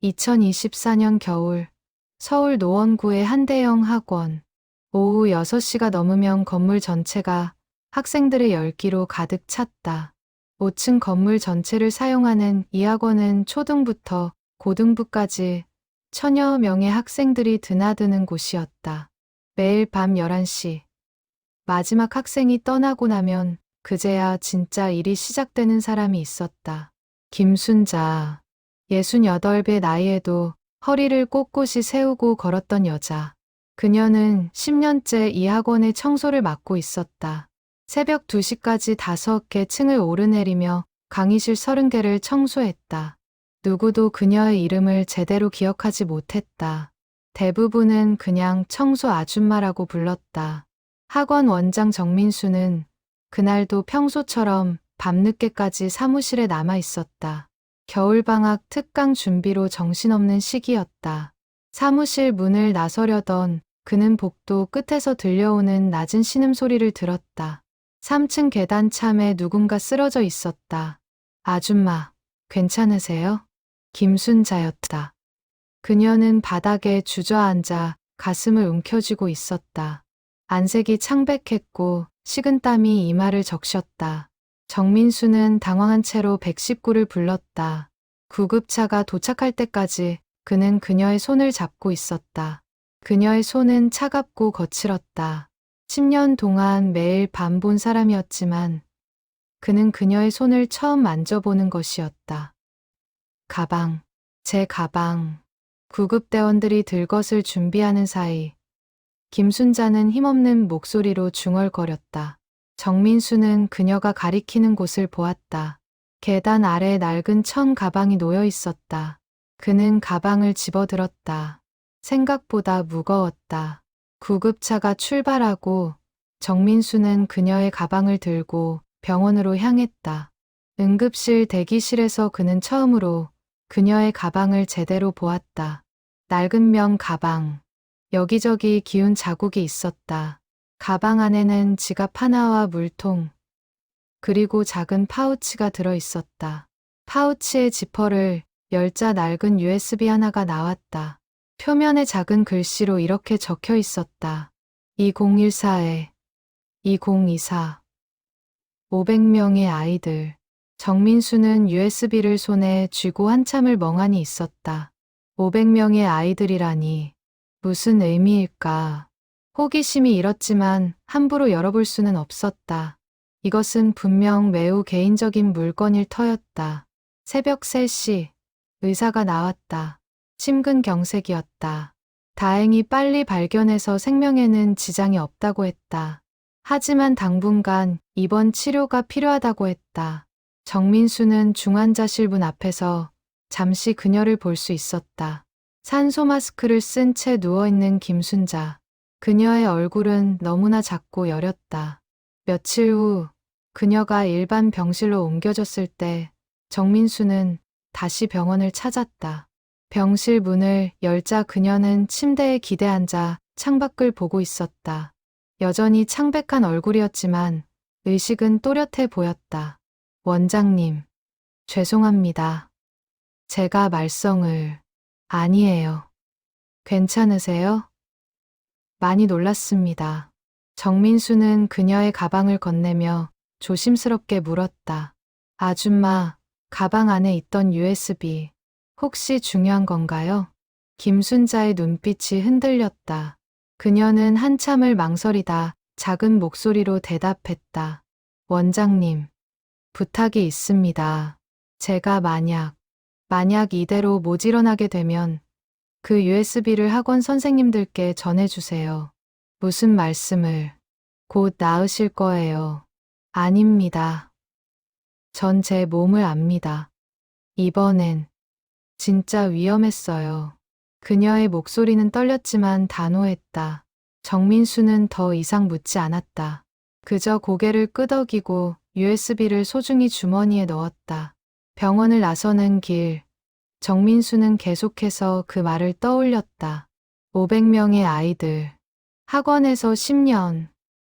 2024년 겨울 서울 노원구의 한 대형 학원. 오후 6시가 넘으면 건물 전체가 학생들의 열기로 가득 찼다. 5층 건물 전체를 사용하는 이 학원은 초등부터 고등부까지 천여 명의 학생들이 드나드는 곳이었다. 매일 밤 11시 마지막 학생이 떠나고 나면 그제야 진짜 일이 시작되는 사람이 있었다. 김순자. 68의 나이에도 허리를 꼿꼿이 세우고 걸었던 여자. 그녀는 10년째 이 학원의 청소를 맡고 있었다. 새벽 2시까지 5개 층을 오르내리며 강의실 30개를 청소했다. 누구도 그녀의 이름을 제대로 기억하지 못했다. 대부분은 그냥 청소 아줌마라고 불렀다. 학원 원장 정민수는 그날도 평소처럼 밤늦게까지 사무실에 남아 있었다. 겨울방학 특강 준비로 정신없는 시기였다. 사무실 문을 나서려던 그는 복도 끝에서 들려오는 낮은 신음소리를 들었다. 3층 계단 참에 누군가 쓰러져 있었다. 아줌마, 괜찮으세요? 김순자였다. 그녀는 바닥에 주저앉아 가슴을 움켜쥐고 있었다. 안색이 창백했고 식은땀이 이마를 적셨다. 정민수는 당황한 채로 119를 불렀다. 구급차가 도착할 때까지 그는 그녀의 손을 잡고 있었다. 그녀의 손은 차갑고 거칠었다. 10년 동안 매일 밤 본 사람이었지만 그는 그녀의 손을 처음 만져보는 것이었다. 가방, 제 가방. 구급대원들이 들 것을 준비하는 사이 김순자는 힘없는 목소리로 중얼거렸다. 정민수는 그녀가 가리키는 곳을 보았다. 계단 아래 낡은 천 가방이 놓여 있었다. 그는 가방을 집어들었다. 생각보다 무거웠다. 구급차가 출발하고 정민수는 그녀의 가방을 들고 병원으로 향했다. 응급실 대기실에서 그는 처음으로 그녀의 가방을 제대로 보았다. 낡은 면 가방. 여기저기 기운 자국이 있었다. 가방 안에는 지갑 하나와 물통, 그리고 작은 파우치가 들어 있었다. 파우치의 지퍼를 열자 낡은 USB 하나가 나왔다. 표면에 작은 글씨로 이렇게 적혀 있었다. 2014에 2024 500명의 아이들. 정민수는 USB를 손에 쥐고 한참을 멍하니 있었다. 500명의 아이들이라니 무슨 의미일까? 호기심이 일었지만 함부로 열어볼 수는 없었다. 이것은 분명 매우 개인적인 물건일 터였다. 새벽 3시 의사가 나왔다. 심근경색이었다. 다행히 빨리 발견해서 생명에는 지장이 없다고 했다. 하지만 당분간 입원 치료가 필요하다고 했다. 정민수는 중환자실 문 앞에서 잠시 그녀를 볼 수 있었다. 산소 마스크를 쓴 채 누워있는 김순자. 그녀의 얼굴은 너무나 작고 여렸다. 며칠 후 그녀가 일반 병실로 옮겨졌을 때 정민수는 다시 병원을 찾았다. 병실 문을 열자 그녀는 침대에 기대앉아 창밖을 보고 있었다. 여전히 창백한 얼굴이었지만 의식은 또렷해 보였다. 원장님, 죄송합니다. 제가 말썽을... 아니에요. 괜찮으세요? 많이 놀랐습니다. 정민수는 그녀의 가방을 건네며 조심스럽게 물었다. 아줌마, 가방 안에 있던 USB, 혹시 중요한 건가요? 김순자의 눈빛이 흔들렸다. 그녀는 한참을 망설이다 작은 목소리로 대답했다. 원장님, 부탁이 있습니다. 제가 만약 이대로 모질어나게 되면 그 USB를 학원 선생님들께 전해주세요. 무슨 말씀을? 곧 나으실 거예요. 아닙니다. 전 제 몸을 압니다. 이번엔 진짜 위험했어요. 그녀의 목소리는 떨렸지만 단호했다. 정민수는 더 이상 묻지 않았다. 그저 고개를 끄덕이고 USB를 소중히 주머니에 넣었다. 병원을 나서는 길, 정민수는 계속해서 그 말을 떠올렸다. 500명의 아이들. 학원에서 10년,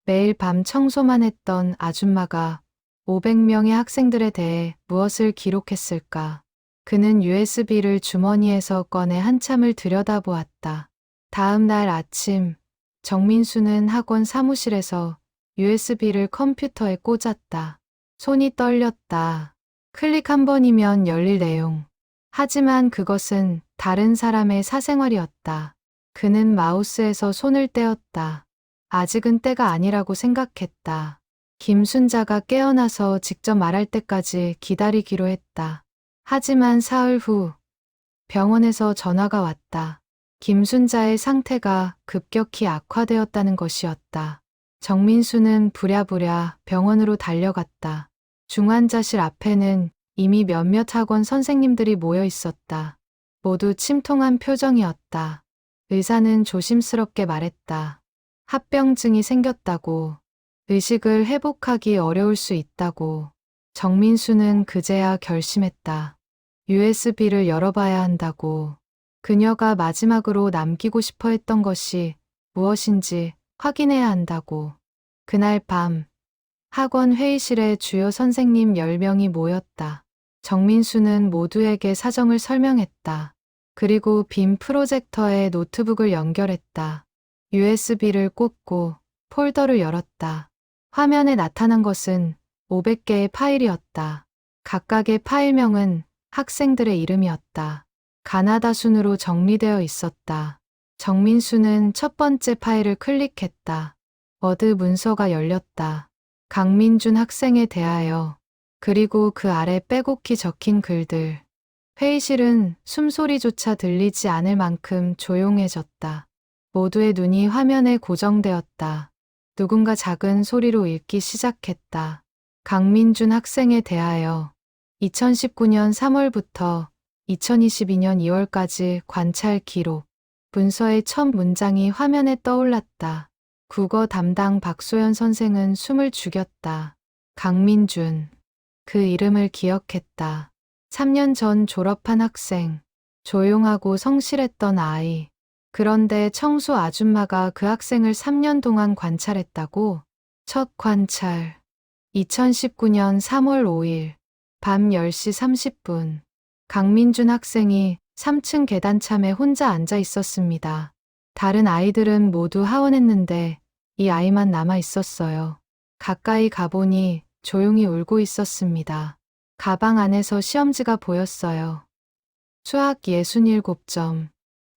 매일 밤 청소만 했던 아줌마가 500명의 학생들에 대해 무엇을 기록했을까? 그는 USB를 주머니에서 꺼내 한참을 들여다보았다. 다음 날 아침, 정민수는 학원 사무실에서 USB를 컴퓨터에 꽂았다. 손이 떨렸다. 클릭 한 번이면 열릴 내용. 하지만 그것은 다른 사람의 사생활이었다. 그는 마우스에서 손을 떼었다. 아직은 때가 아니라고 생각했다. 김순자가 깨어나서 직접 말할 때까지 기다리기로 했다. 하지만 사흘 후 병원에서 전화가 왔다. 김순자의 상태가 급격히 악화되었다는 것이었다. 정민수는 부랴부랴 병원으로 달려갔다. 중환자실 앞에는 이미 몇몇 학원 선생님들이 모여 있었다. 모두 침통한 표정이었다. 의사는 조심스럽게 말했다. 합병증이 생겼다고. 의식을 회복하기 어려울 수 있다고. 정민수는 그제야 결심했다. USB를 열어봐야 한다고. 그녀가 마지막으로 남기고 싶어 했던 것이 무엇인지 확인해야 한다고. 그날 밤, 학원 회의실에 주요 선생님 10명이 모였다. 정민수는 모두에게 사정을 설명했다. 그리고 빈 프로젝터에 노트북을 연결했다. USB를 꽂고 폴더를 열었다. 화면에 나타난 것은 500개의 파일이었다. 각각의 파일명은 학생들의 이름이었다. 가나다 순으로 정리되어 있었다. 정민수는 첫 번째 파일을 클릭했다. 워드 문서가 열렸다. 강민준 학생에 대하여. 그리고 그 아래 빼곡히 적힌 글들. 회의실은 숨소리조차 들리지 않을 만큼 조용해졌다. 모두의 눈이 화면에 고정되었다. 누군가 작은 소리로 읽기 시작했다. 강민준 학생에 대하여 2019년 3월부터 2022년 2월까지 관찰 기록. 문서의 첫 문장이 화면에 떠올랐다. 국어 담당 박소연 선생은 숨을 죽였다. 강민준. 그 이름을 기억했다. 3년 전 졸업한 학생. 조용하고 성실했던 아이. 그런데 청소 아줌마가 그 학생을 3년 동안 관찰했다고? 첫 관찰. 2019년 3월 5일. 밤 10시 30분. 강민준 학생이 3층 계단참에 혼자 앉아 있었습니다. 다른 아이들은 모두 하원했는데 이 아이만 남아 있었어요. 가까이 가보니 조용히 울고 있었습니다. 가방 안에서 시험지가 보였어요. 수학 67점.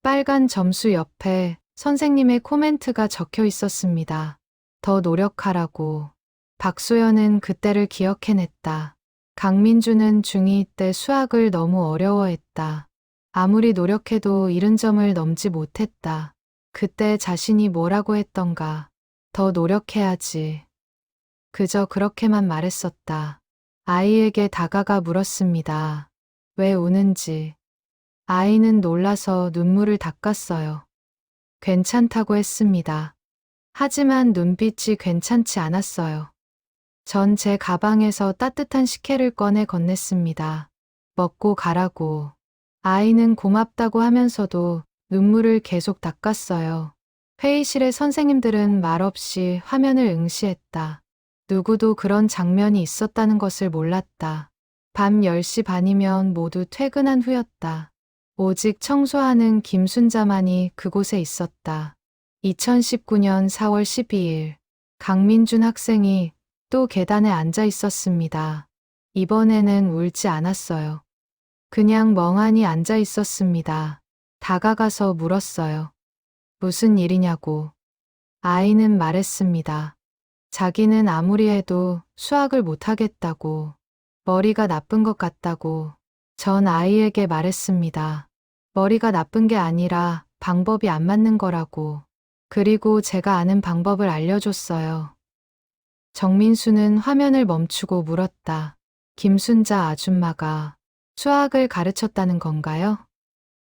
빨간 점수 옆에 선생님의 코멘트가 적혀 있었습니다. 더 노력하라고. 박소연은 그때를 기억해냈다. 강민주는 중2 때 수학을 너무 어려워했다. 아무리 노력해도 이른 점을 넘지 못했다. 그때 자신이 뭐라고 했던가. 더 노력해야지. 그저 그렇게만 말했었다. 아이에게 다가가 물었습니다. 왜 우는지. 아이는 놀라서 눈물을 닦았어요. 괜찮다고 했습니다. 하지만 눈빛이 괜찮지 않았어요. 전 제 가방에서 따뜻한 식혜를 꺼내 건넸습니다. 먹고 가라고. 아이는 고맙다고 하면서도 눈물을 계속 닦았어요. 회의실의 선생님들은 말없이 화면을 응시했다. 누구도 그런 장면이 있었다는 것을 몰랐다. 밤 10시 반이면 모두 퇴근한 후였다. 오직 청소하는 김순자만이 그곳에 있었다. 2019년 4월 12일 강민준 학생이 또 계단에 앉아 있었습니다. 이번에는 울지 않았어요. 그냥 멍하니 앉아 있었습니다. 다가가서 물었어요. 무슨 일이냐고. 아이는 말했습니다. 자기는 아무리 해도 수학을 못하겠다고. 머리가 나쁜 것 같다고. 전 아이에게 말했습니다. 머리가 나쁜 게 아니라 방법이 안 맞는 거라고. 그리고 제가 아는 방법을 알려줬어요. 정민수는 화면을 멈추고 물었다. 김순자 아줌마가 수학을 가르쳤다는 건가요?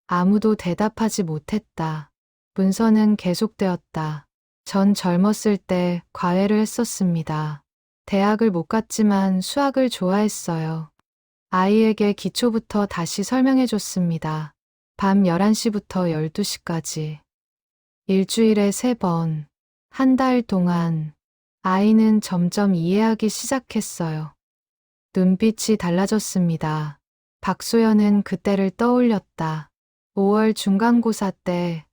아무도 대답하지 못했다. 문서는 계속되었다. 전 젊었을 때 과외를 했었습니다. 대학을 못 갔지만 수학을 좋아했어요. 아이에게 기초부터 다시 설명해줬습니다. 밤 11시부터 12시까지. 일주일에 3번. 한 달 동안. 아이는 점점 이해하기 시작했어요. 눈빛이 달라졌습니다. 박소연은 그때를 떠올렸다. 5월 중간고사 때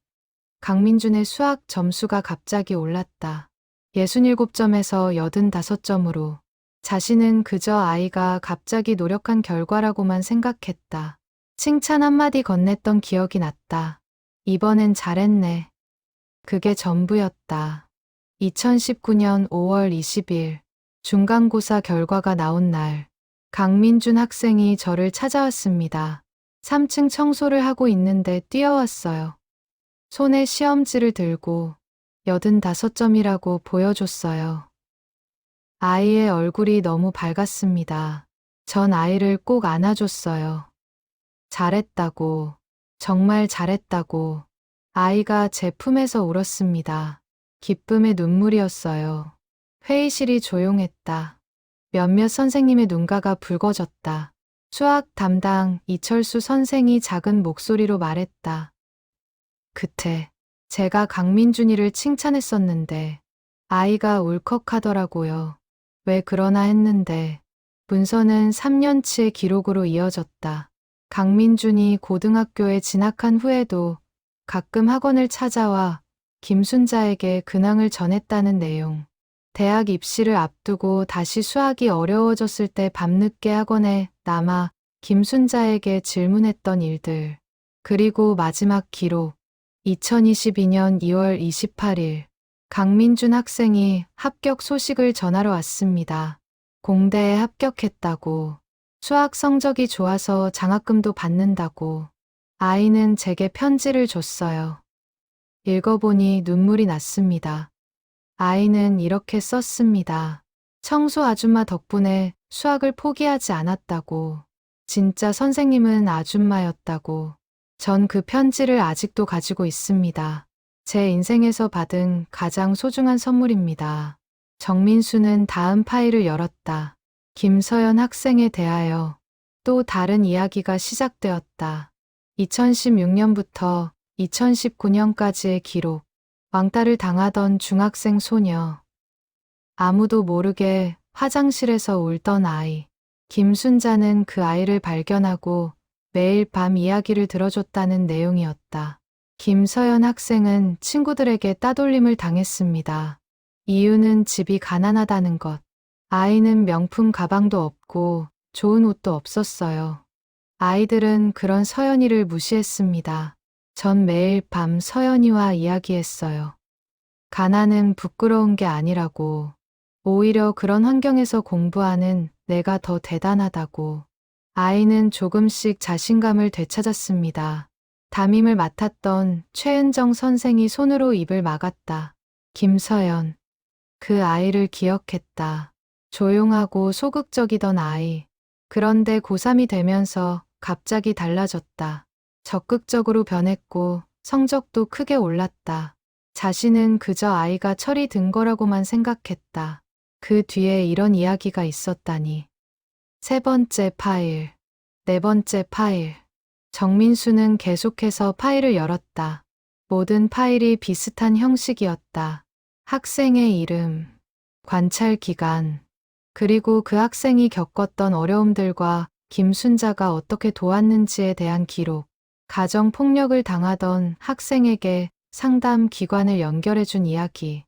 강민준의 수학 점수가 갑자기 올랐다. 67점에서 85점으로. 자신은 그저 아이가 갑자기 노력한 결과라고만 생각했다. 칭찬 한마디 건넸던 기억이 났다. 이번엔 잘했네. 그게 전부였다. 2019년 5월 20일 중간고사 결과가 나온 날 강민준 학생이 저를 찾아왔습니다. 3층 청소를 하고 있는데 뛰어왔어요. 손에 시험지를 들고 85점이라고 보여줬어요. 아이의 얼굴이 너무 밝았습니다. 전 아이를 꼭 안아줬어요. 잘했다고, 정말 잘했다고. 아이가 제 품에서 울었습니다. 기쁨의 눈물이었어요. 회의실이 조용했다. 몇몇 선생님의 눈가가 붉어졌다. 수학 담당 이철수 선생이 작은 목소리로 말했다. 그때 제가 강민준이를 칭찬했었는데 아이가 울컥하더라고요. 왜 그러나 했는데 문서는 3년치의 기록으로 이어졌다. 강민준이 고등학교에 진학한 후에도 가끔 학원을 찾아와 김순자에게 근황을 전했다는 내용. 대학 입시를 앞두고 다시 수학이 어려워졌을 때 밤늦게 학원에 남아 김순자에게 질문했던 일들. 그리고 마지막 기록. 2022년 2월 28일 강민준 학생이 합격 소식을 전하러 왔습니다. 공대에 합격했다고. 수학 성적이 좋아서 장학금도 받는다고. 아이는 제게 편지를 줬어요. 읽어보니 눈물이 났습니다. 아이는 이렇게 썼습니다. 청소 아줌마 덕분에 수학을 포기하지 않았다고. 진짜 선생님은 아줌마였다고. 전 그 편지를 아직도 가지고 있습니다. 제 인생에서 받은 가장 소중한 선물입니다. 정민수는 다음 파일을 열었다. 김서연 학생에 대하여 또 다른 이야기가 시작되었다. 2016년부터 2019년까지의 기록. 왕따를 당하던 중학생 소녀. 아무도 모르게 화장실에서 울던 아이. 김순자는 그 아이를 발견하고 매일 밤 이야기를 들어줬다는 내용이었다. 김서연 학생은 친구들에게 따돌림을 당했습니다. 이유는 집이 가난하다는 것. 아이는 명품 가방도 없고 좋은 옷도 없었어요. 아이들은 그런 서연이를 무시했습니다. 전 매일 밤 서연이와 이야기했어요. 가난은 부끄러운 게 아니라고. 오히려 그런 환경에서 공부하는 내가 더 대단하다고. 아이는 조금씩 자신감을 되찾았습니다. 담임을 맡았던 최은정 선생이 손으로 입을 막았다. 김서연. 그 아이를 기억했다. 조용하고 소극적이던 아이. 그런데 고3이 되면서 갑자기 달라졌다. 적극적으로 변했고 성적도 크게 올랐다. 자신은 그저 아이가 철이 든 거라고만 생각했다. 그 뒤에 이런 이야기가 있었다니. 세 번째 파일, 네 번째 파일. 정민수는 계속해서 파일을 열었다. 모든 파일이 비슷한 형식이었다. 학생의 이름, 관찰 기간, 그리고 그 학생이 겪었던 어려움들과 김순자가 어떻게 도왔는지에 대한 기록. 가정 폭력을 당하던 학생에게 상담 기관을 연결해준 이야기.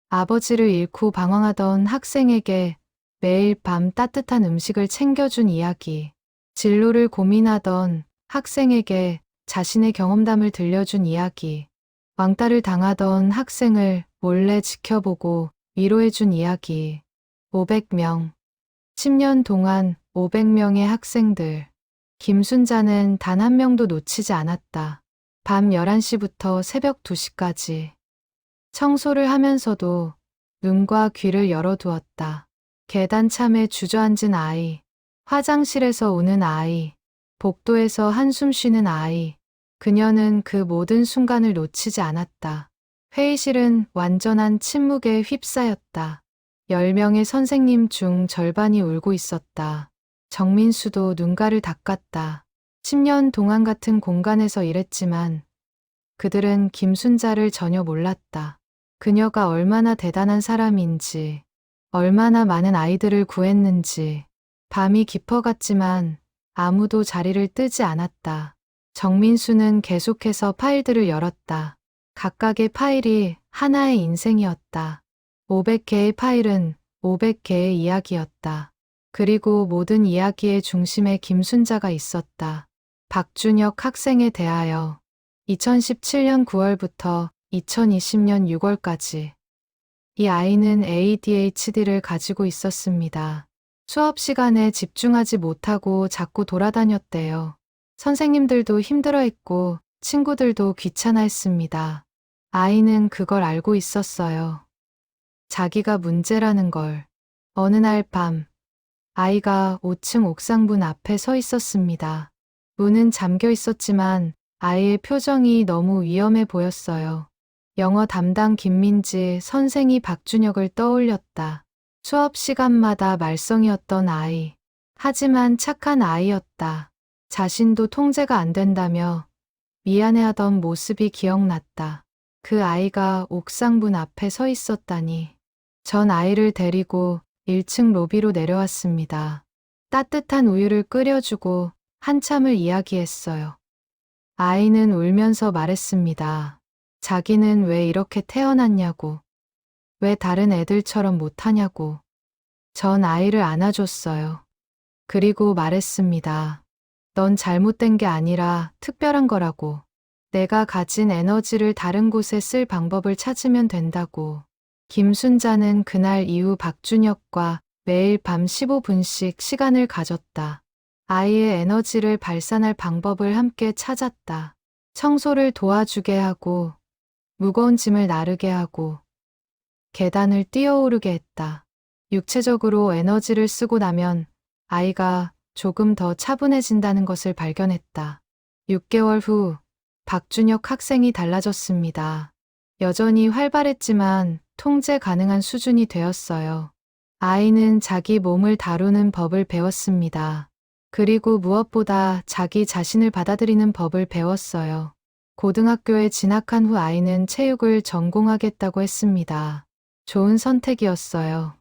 아버지를 잃고 방황하던 학생에게 매일 밤 따뜻한 음식을 챙겨준 이야기. 진로를 고민하던 학생에게 자신의 경험담을 들려준 이야기. 왕따를 당하던 학생을 몰래 지켜보고 위로해준 이야기. 500명. 10년 동안 500명의 학생들. 김순자는 단 한 명도 놓치지 않았다. 밤 11시부터 새벽 2시까지. 청소를 하면서도 눈과 귀를 열어두었다. 계단참에 주저앉은 아이, 화장실에서 우는 아이, 복도에서 한숨 쉬는 아이. 그녀는 그 모든 순간을 놓치지 않았다. 회의실은 완전한 침묵에 휩싸였다. 10명의 선생님 중 절반이 울고 있었다. 정민수도 눈가를 닦았다. 10년 동안 같은 공간에서 일했지만 그들은 김순자를 전혀 몰랐다. 그녀가 얼마나 대단한 사람인지, 얼마나 많은 아이들을 구했는지. 밤이 깊어갔지만 아무도 자리를 뜨지 않았다. 정민수는 계속해서 파일들을 열었다. 각각의 파일이 하나의 인생이었다. 500개의 파일은 500개의 이야기였다. 그리고 모든 이야기의 중심에 김순자가 있었다. 박준혁 학생에 대하여 2017년 9월부터 2020년 6월까지 이 아이는 ADHD를 가지고 있었습니다. 수업 시간에 집중하지 못하고 자꾸 돌아다녔대요. 선생님들도 힘들어했고 친구들도 귀찮아했습니다. 아이는 그걸 알고 있었어요. 자기가 문제라는 걸. 어느 날 밤, 아이가 5층 옥상문 앞에 서 있었습니다. 문은 잠겨 있었지만 아이의 표정이 너무 위험해 보였어요. 영어 담당 김민지 선생이 박준혁을 떠올렸다. 수업 시간마다 말썽이었던 아이. 하지만 착한 아이였다. 자신도 통제가 안 된다며 미안해하던 모습이 기억났다. 그 아이가 옥상문 앞에 서 있었다니. 전 아이를 데리고 1층 로비로 내려왔습니다. 따뜻한 우유를 끓여주고 한참을 이야기했어요. 아이는 울면서 말했습니다. 자기는 왜 이렇게 태어났냐고. 왜 다른 애들처럼 못하냐고. 전 아이를 안아줬어요. 그리고 말했습니다. 넌 잘못된 게 아니라 특별한 거라고. 내가 가진 에너지를 다른 곳에 쓸 방법을 찾으면 된다고. 김순자는 그날 이후 박준혁과 매일 밤 15분씩 시간을 가졌다. 아이의 에너지를 발산할 방법을 함께 찾았다. 청소를 도와주게 하고, 무거운 짐을 나르게 하고, 계단을 뛰어오르게 했다. 육체적으로 에너지를 쓰고 나면 아이가 조금 더 차분해진다는 것을 발견했다. 6개월 후 박준혁 학생이 달라졌습니다. 여전히 활발했지만 통제 가능한 수준이 되었어요. 아이는 자기 몸을 다루는 법을 배웠습니다. 그리고 무엇보다 자기 자신을 받아들이는 법을 배웠어요. 고등학교에 진학한 후 아이는 체육을 전공하겠다고 했습니다. 좋은 선택이었어요.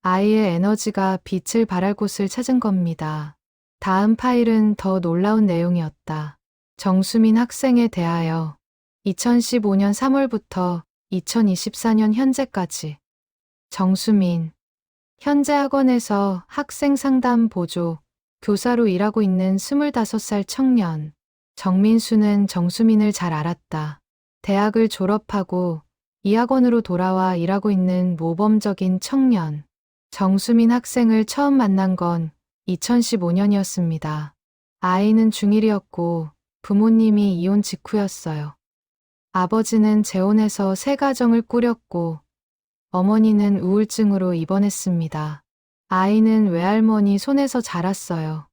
아이의 에너지가 빛을 발할 곳을 찾은 겁니다. 다음 파일은 더 놀라운 내용이었다. 정수민 학생에 대하여 2015년 3월부터 2024년 현재까지. 정수민. 현재 학원에서 학생 상담 보조, 교사로 일하고 있는 25살 청년. 정민수는 정수민을 잘 알았다. 대학을 졸업하고 이 학원으로 돌아와 일하고 있는 모범적인 청년. 정수민 학생을 처음 만난 건 2015년이었습니다. 아이는 중1이었고 부모님이 이혼 직후였어요. 아버지는 재혼해서 새 가정을 꾸렸고 어머니는 우울증으로 입원했습니다. 아이는 외할머니 손에서 자랐어요.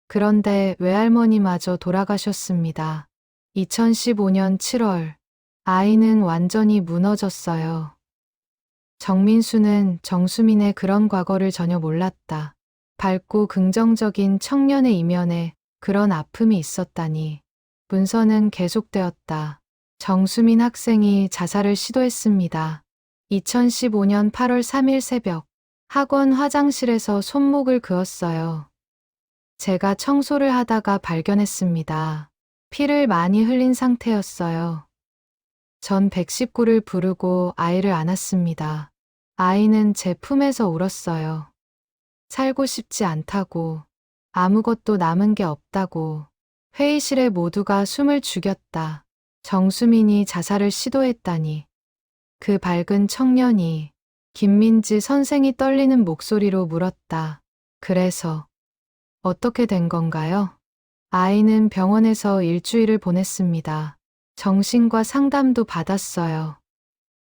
그런데 외할머니마저 돌아가셨습니다. 2015년 7월, 아이는 완전히 무너졌어요. 정민수는 정수민의 그런 과거를 전혀 몰랐다. 밝고 긍정적인 청년의 이면에 그런 아픔이 있었다니. 문서는 계속되었다. 정수민 학생이 자살을 시도했습니다. 2015년 8월 3일 새벽, 학원 화장실에서 손목을 그었어요. 제가 청소를 하다가 발견했습니다. 피를 많이 흘린 상태였어요. 전 119를 부르고 아이를 안았습니다. 아이는 제 품에서 울었어요. 살고 싶지 않다고, 아무것도 남은 게 없다고. 회의실에 모두가 숨을 죽였다. 정수민이 자살을 시도했다니. 그 밝은 청년이 김민지 선생이 떨리는 목소리로 물었다. 그래서 어떻게 된 건가요? 아이는 병원에서 일주일을 보냈습니다. 정신과 상담도 받았어요.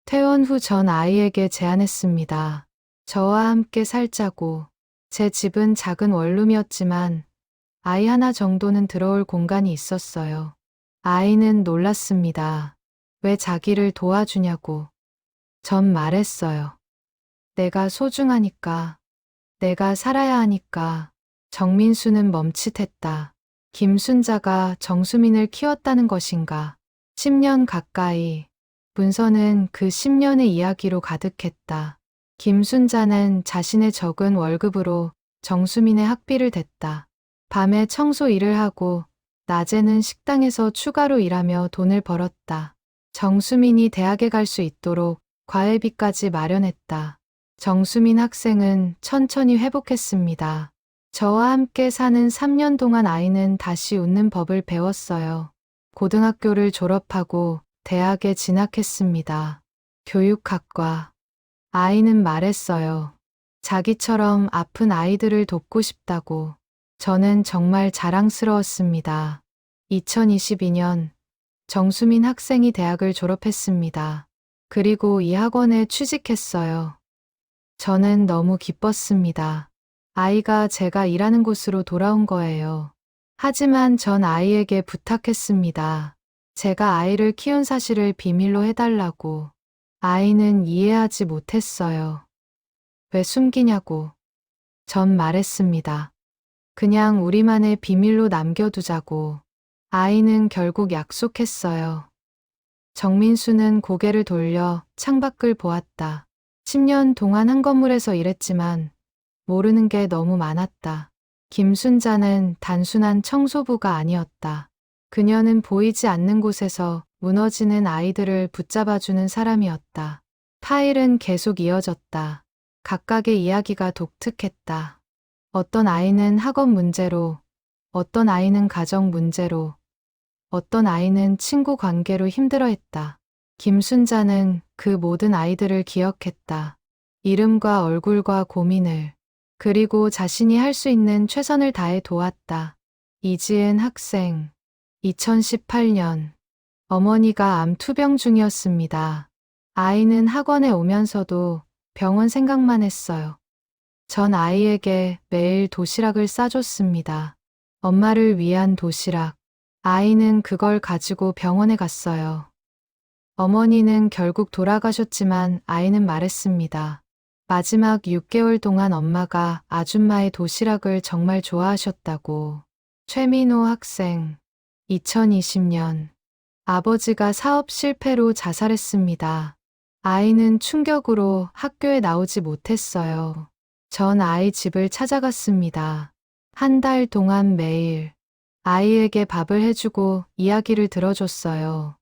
퇴원 후 전 아이에게 제안했습니다. 저와 함께 살자고. 제 집은 작은 원룸이었지만 아이 하나 정도는 들어올 공간이 있었어요. 아이는 놀랐습니다. 왜 자기를 도와주냐고. 전 말했어요. 내가 소중하니까. 내가 살아야 하니까. 정민수는 멈칫했다. 김순자가 정수민을 키웠다는 것인가. 10년 가까이. 문서는 그 10년의 이야기로 가득했다. 김순자는 자신의 적은 월급으로 정수민의 학비를 댔다. 밤에 청소 일을 하고 낮에는 식당에서 추가로 일하며 돈을 벌었다. 정수민이 대학에 갈 수 있도록 과외비까지 마련했다. 정수민 학생은 천천히 회복했습니다. 저와 함께 사는 3년 동안 아이는 다시 웃는 법을 배웠어요. 고등학교를 졸업하고 대학에 진학했습니다. 교육학과. 아이는 말했어요. 자기처럼 아픈 아이들을 돕고 싶다고. 저는 정말 자랑스러웠습니다. 2022년 정수민 학생이 대학을 졸업했습니다. 그리고 이 학원에 취직했어요. 저는 너무 기뻤습니다. 아이가 제가 일하는 곳으로 돌아온 거예요. 하지만 전 아이에게 부탁했습니다. 제가 아이를 키운 사실을 비밀로 해달라고. 아이는 이해하지 못했어요. 왜 숨기냐고. 전 말했습니다. 그냥 우리만의 비밀로 남겨두자고. 아이는 결국 약속했어요. 정민수는 고개를 돌려 창밖을 보았다. 10년 동안 한 건물에서 일했지만 모르는 게 너무 많았다. 김순자는 단순한 청소부가 아니었다. 그녀는 보이지 않는 곳에서 무너지는 아이들을 붙잡아주는 사람이었다. 파일은 계속 이어졌다. 각각의 이야기가 독특했다. 어떤 아이는 학업 문제로, 어떤 아이는 가정 문제로, 어떤 아이는 친구 관계로 힘들어했다. 김순자는 그 모든 아이들을 기억했다. 이름과 얼굴과 고민을. 그리고 자신이 할 수 있는 최선을 다해 도왔다. 이지은 학생. 2018년. 어머니가 암 투병 중이었습니다. 아이는 학원에 오면서도 병원 생각만 했어요. 전 아이에게 매일 도시락을 싸줬습니다. 엄마를 위한 도시락. 아이는 그걸 가지고 병원에 갔어요. 어머니는 결국 돌아가셨지만 아이는 말했습니다. 마지막 6개월 동안 엄마가 아줌마의 도시락을 정말 좋아하셨다고. 최민호 학생. 2020년. 아버지가 사업 실패로 자살했습니다. 아이는 충격으로 학교에 나오지 못했어요. 전 아이 집을 찾아갔습니다. 한 달 동안 매일 아이에게 밥을 해주고 이야기를 들어줬어요.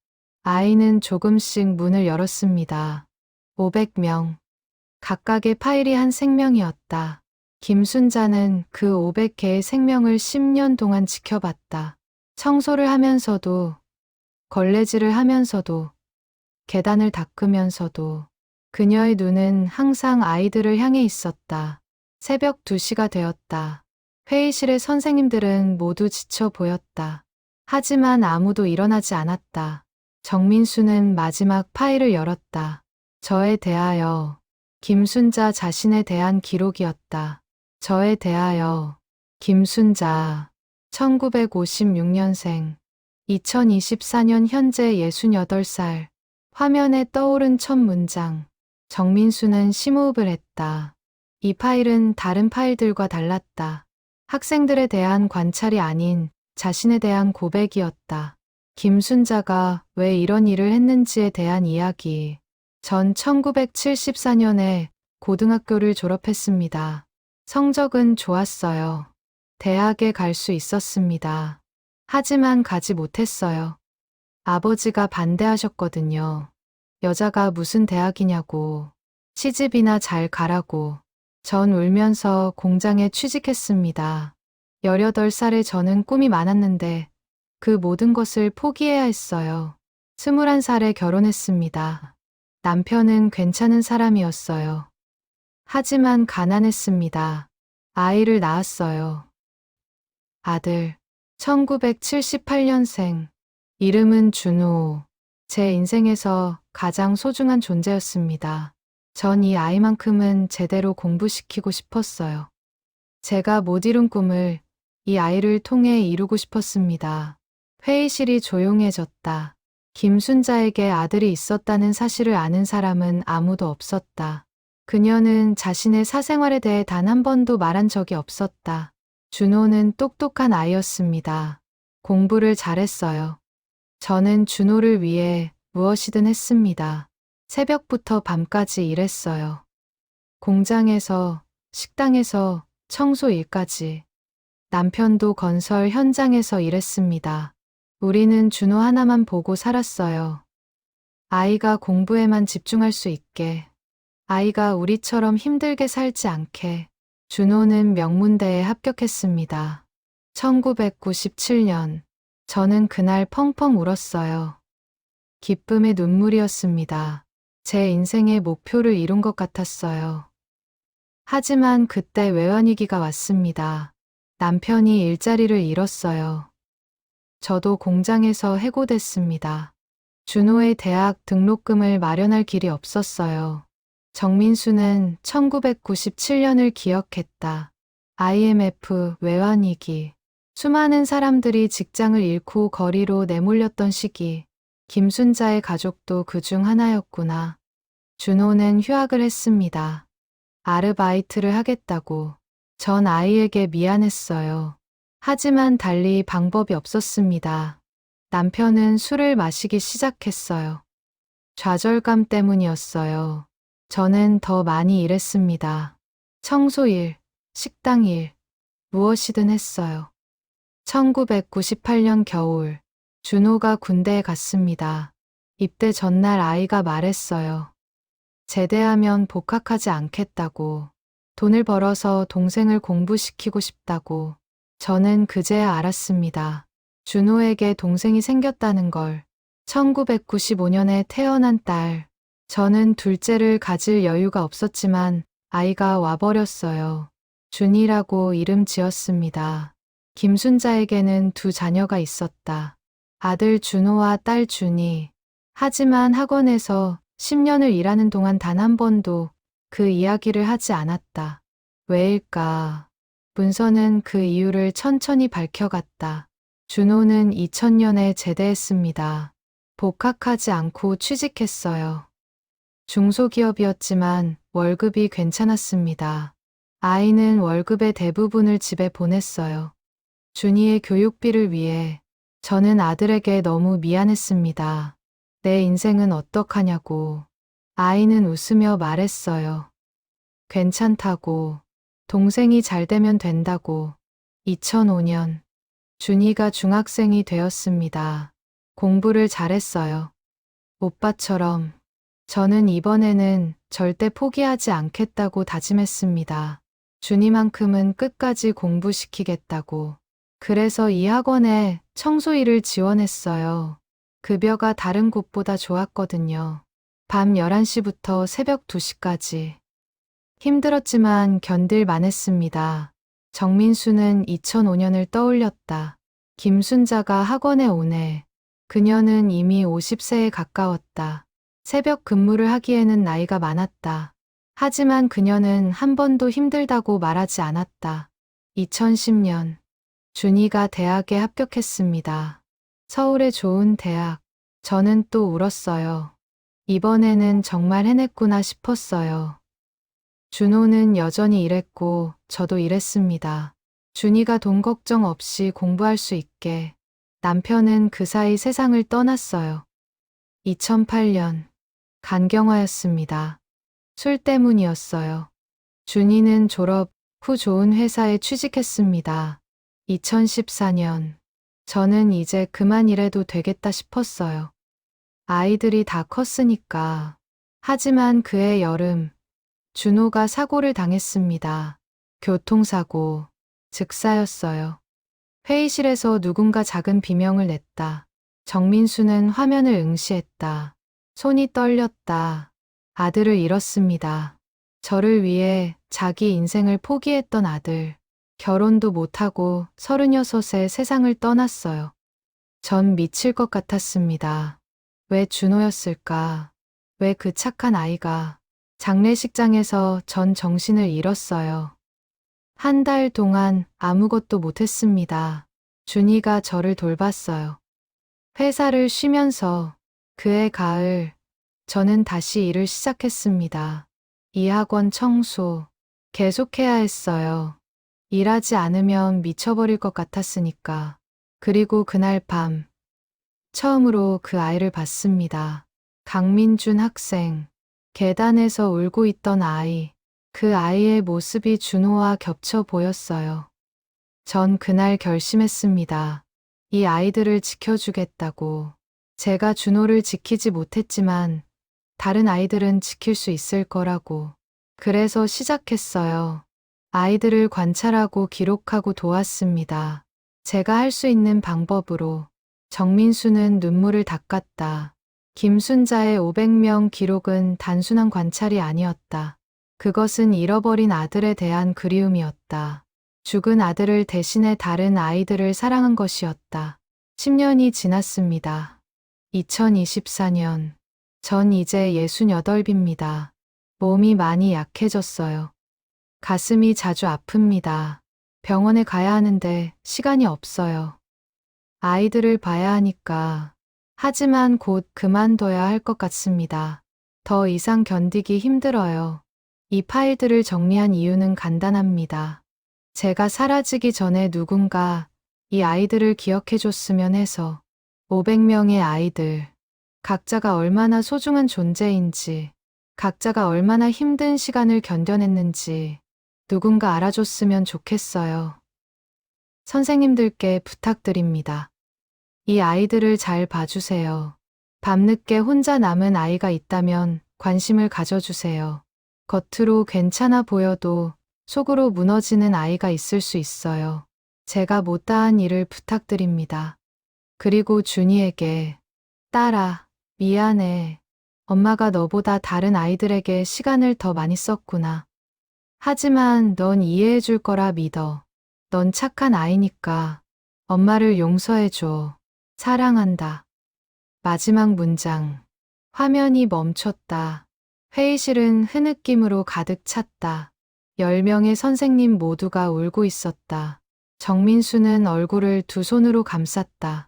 아이는 조금씩 문을 열었습니다. 500명. 각각의 파일이 한 생명이었다. 김순자는 그 500개의 생명을 10년 동안 지켜봤다. 청소를 하면서도, 걸레질을 하면서도, 계단을 닦으면서도 그녀의 눈은 항상 아이들을 향해 있었다. 새벽 2시가 되었다. 회의실의 선생님들은 모두 지쳐 보였다. 하지만 아무도 일어나지 않았다. 정민수는 마지막 파일을 열었다. 저에 대하여. 김순자 자신에 대한 기록이었다. 저에 대하여. 김순자. 1956년생. 2024년 현재 68살. 화면에 떠오른 첫 문장. 정민수는 심호흡을 했다. 이 파일은 다른 파일들과 달랐다. 학생들에 대한 관찰이 아닌 자신에 대한 고백이었다. 김순자가 왜 이런 일을 했는지에 대한 이야기. 전 1974년에 고등학교를 졸업했습니다. 성적은 좋았어요. 대학에 갈 수 있었습니다. 하지만 가지 못했어요. 아버지가 반대하셨거든요. 여자가 무슨 대학이냐고. 시집이나 잘 가라고. 전 울면서 공장에 취직했습니다. 18살에 저는 꿈이 많았는데 그 모든 것을 포기해야 했어요. 21살에 결혼했습니다. 남편은 괜찮은 사람이었어요. 하지만 가난했습니다. 아이를 낳았어요. 아들. 1978년생. 이름은 준호. 제 인생에서 가장 소중한 존재였습니다. 전 이 아이만큼은 제대로 공부시키고 싶었어요. 제가 못 이룬 꿈을 이 아이를 통해 이루고 싶었습니다. 회의실이 조용해졌다. 김순자에게 아들이 있었다는 사실을 아는 사람은 아무도 없었다. 그녀는 자신의 사생활에 대해 단 한 번도 말한 적이 없었다. 준호는 똑똑한 아이였습니다. 공부를 잘했어요. 저는 준호를 위해 무엇이든 했습니다. 새벽부터 밤까지 일했어요. 공장에서, 식당에서, 청소 일까지. 남편도 건설 현장에서 일했습니다. 우리는 준호 하나만 보고 살았어요. 아이가 공부에만 집중할 수 있게, 아이가 우리처럼 힘들게 살지 않게. 준호는 명문대에 합격했습니다. 1997년. 저는 그날 펑펑 울었어요. 기쁨의 눈물이었습니다. 제 인생의 목표를 이룬 것 같았어요. 하지만 그때 외환위기가 왔습니다. 남편이 일자리를 잃었어요. 저도 공장에서 해고됐습니다. 준호의 대학 등록금을 마련할 길이 없었어요. 정민수는 1997년을 기억했다. IMF 외환위기. 수많은 사람들이 직장을 잃고 거리로 내몰렸던 시기. 김순자의 가족도 그중 하나였구나. 준호는 휴학을 했습니다. 아르바이트를 하겠다고. 전 아이에게 미안했어요. 하지만 달리 방법이 없었습니다. 남편은 술을 마시기 시작했어요. 좌절감 때문이었어요. 저는 더 많이 일했습니다. 청소일, 식당일, 무엇이든 했어요. 1998년 겨울, 준호가 군대에 갔습니다. 입대 전날 아이가 말했어요. 제대하면 복학하지 않겠다고. 돈을 벌어서 동생을 공부시키고 싶다고. 저는 그제야 알았습니다. 준호에게 동생이 생겼다는 걸. 1995년에 태어난 딸. 저는 둘째를 가질 여유가 없었지만 아이가 와버렸어요. 준이라고 이름 지었습니다. 김순자에게는 두 자녀가 있었다. 아들 준호와 딸 준이. 하지만 학원에서 10년을 일하는 동안 단 한 번도 그 이야기를 하지 않았다. 왜일까? 문서는 그 이유를 천천히 밝혀갔다. 준호는 2000년에 제대했습니다. 복학하지 않고 취직했어요. 중소기업이었지만 월급이 괜찮았습니다. 아이는 월급의 대부분을 집에 보냈어요. 준이의 교육비를 위해. 저는 아들에게 너무 미안했습니다. 내 인생은 어떡하냐고. 아이는 웃으며 말했어요. 괜찮다고. 동생이 잘 되면 된다고. 2005년. 준이가 중학생이 되었습니다. 공부를 잘했어요. 오빠처럼. 저는 이번에는 절대 포기하지 않겠다고 다짐했습니다. 준이만큼은 끝까지 공부시키겠다고. 그래서 이 학원에 청소일을 지원했어요. 급여가 다른 곳보다 좋았거든요. 밤 11시부터 새벽 2시까지. 힘들었지만 견딜만 했습니다. 정민수는 2005년을 떠올렸다. 김순자가 학원에 오네. 그녀는 이미 50세에 가까웠다. 새벽 근무를 하기에는 나이가 많았다. 하지만 그녀는 한 번도 힘들다고 말하지 않았다. 2010년. 준이가 대학에 합격했습니다. 서울의 좋은 대학. 저는 또 울었어요. 이번에는 정말 해냈구나 싶었어요. 준호는 여전히 일했고 저도 일했습니다. 준이가 돈 걱정 없이 공부할 수 있게. 남편은 그 사이 세상을 떠났어요. 2008년. 간경화였습니다. 술 때문이었어요. 준이는 졸업 후 좋은 회사에 취직했습니다. 2014년. 저는 이제 그만 일해도 되겠다 싶었어요. 아이들이 다 컸으니까. 하지만 그해 여름, 준호가 사고를 당했습니다. 교통사고, 즉사였어요. 회의실에서 누군가 작은 비명을 냈다. 정민수는 화면을 응시했다. 손이 떨렸다. 아들을 잃었습니다. 저를 위해 자기 인생을 포기했던 아들. 결혼도 못하고 36에 세상을 떠났어요. 전 미칠 것 같았습니다. 왜 준호였을까? 왜 그 착한 아이가? 장례식장에서 전 정신을 잃었어요. 한 달 동안 아무것도 못했습니다. 준이가 저를 돌봤어요. 회사를 쉬면서 그해 가을, 저는 다시 일을 시작했습니다. 이 학원 청소, 계속해야 했어요. 일하지 않으면 미쳐버릴 것 같았으니까. 그리고 그날 밤, 처음으로 그 아이를 봤습니다. 강민준 학생, 계단에서 울고 있던 아이, 그 아이의 모습이 준호와 겹쳐 보였어요. 전 그날 결심했습니다. 이 아이들을 지켜주겠다고. 제가 준호를 지키지 못했지만 다른 아이들은 지킬 수 있을 거라고. 그래서 시작했어요. 아이들을 관찰하고 기록하고 도왔습니다. 제가 할 수 있는 방법으로. 정민수는 눈물을 닦았다. 김순자의 500명 기록은 단순한 관찰이 아니었다. 그것은 잃어버린 아들에 대한 그리움이었다. 죽은 아들을 대신해 다른 아이들을 사랑한 것이었다. 10년이 지났습니다. 2024년. 전 이제 68입니다. 몸이 많이 약해졌어요. 가슴이 자주 아픕니다. 병원에 가야 하는데 시간이 없어요. 아이들을 봐야 하니까. 하지만 곧 그만둬야 할 것 같습니다. 더 이상 견디기 힘들어요. 이 파일들을 정리한 이유는 간단합니다. 제가 사라지기 전에 누군가 이 아이들을 기억해줬으면 해서. 500명의 아이들. 각자가 얼마나 소중한 존재인지, 각자가 얼마나 힘든 시간을 견뎌냈는지 누군가 알아줬으면 좋겠어요. 선생님들께 부탁드립니다. 이 아이들을 잘 봐주세요. 밤늦게 혼자 남은 아이가 있다면 관심을 가져주세요. 겉으로 괜찮아 보여도 속으로 무너지는 아이가 있을 수 있어요. 제가 못다한 일을 부탁드립니다. 그리고 준이에게, 딸아, 미안해. 엄마가 너보다 다른 아이들에게 시간을 더 많이 썼구나. 하지만 넌 이해해 줄 거라 믿어. 넌 착한 아이니까 엄마를 용서해줘. 사랑한다. 마지막 문장. 화면이 멈췄다. 회의실은 흐느낌으로 가득 찼다. 10명의 선생님 모두가 울고 있었다. 정민수는 얼굴을 두 손으로 감쌌다.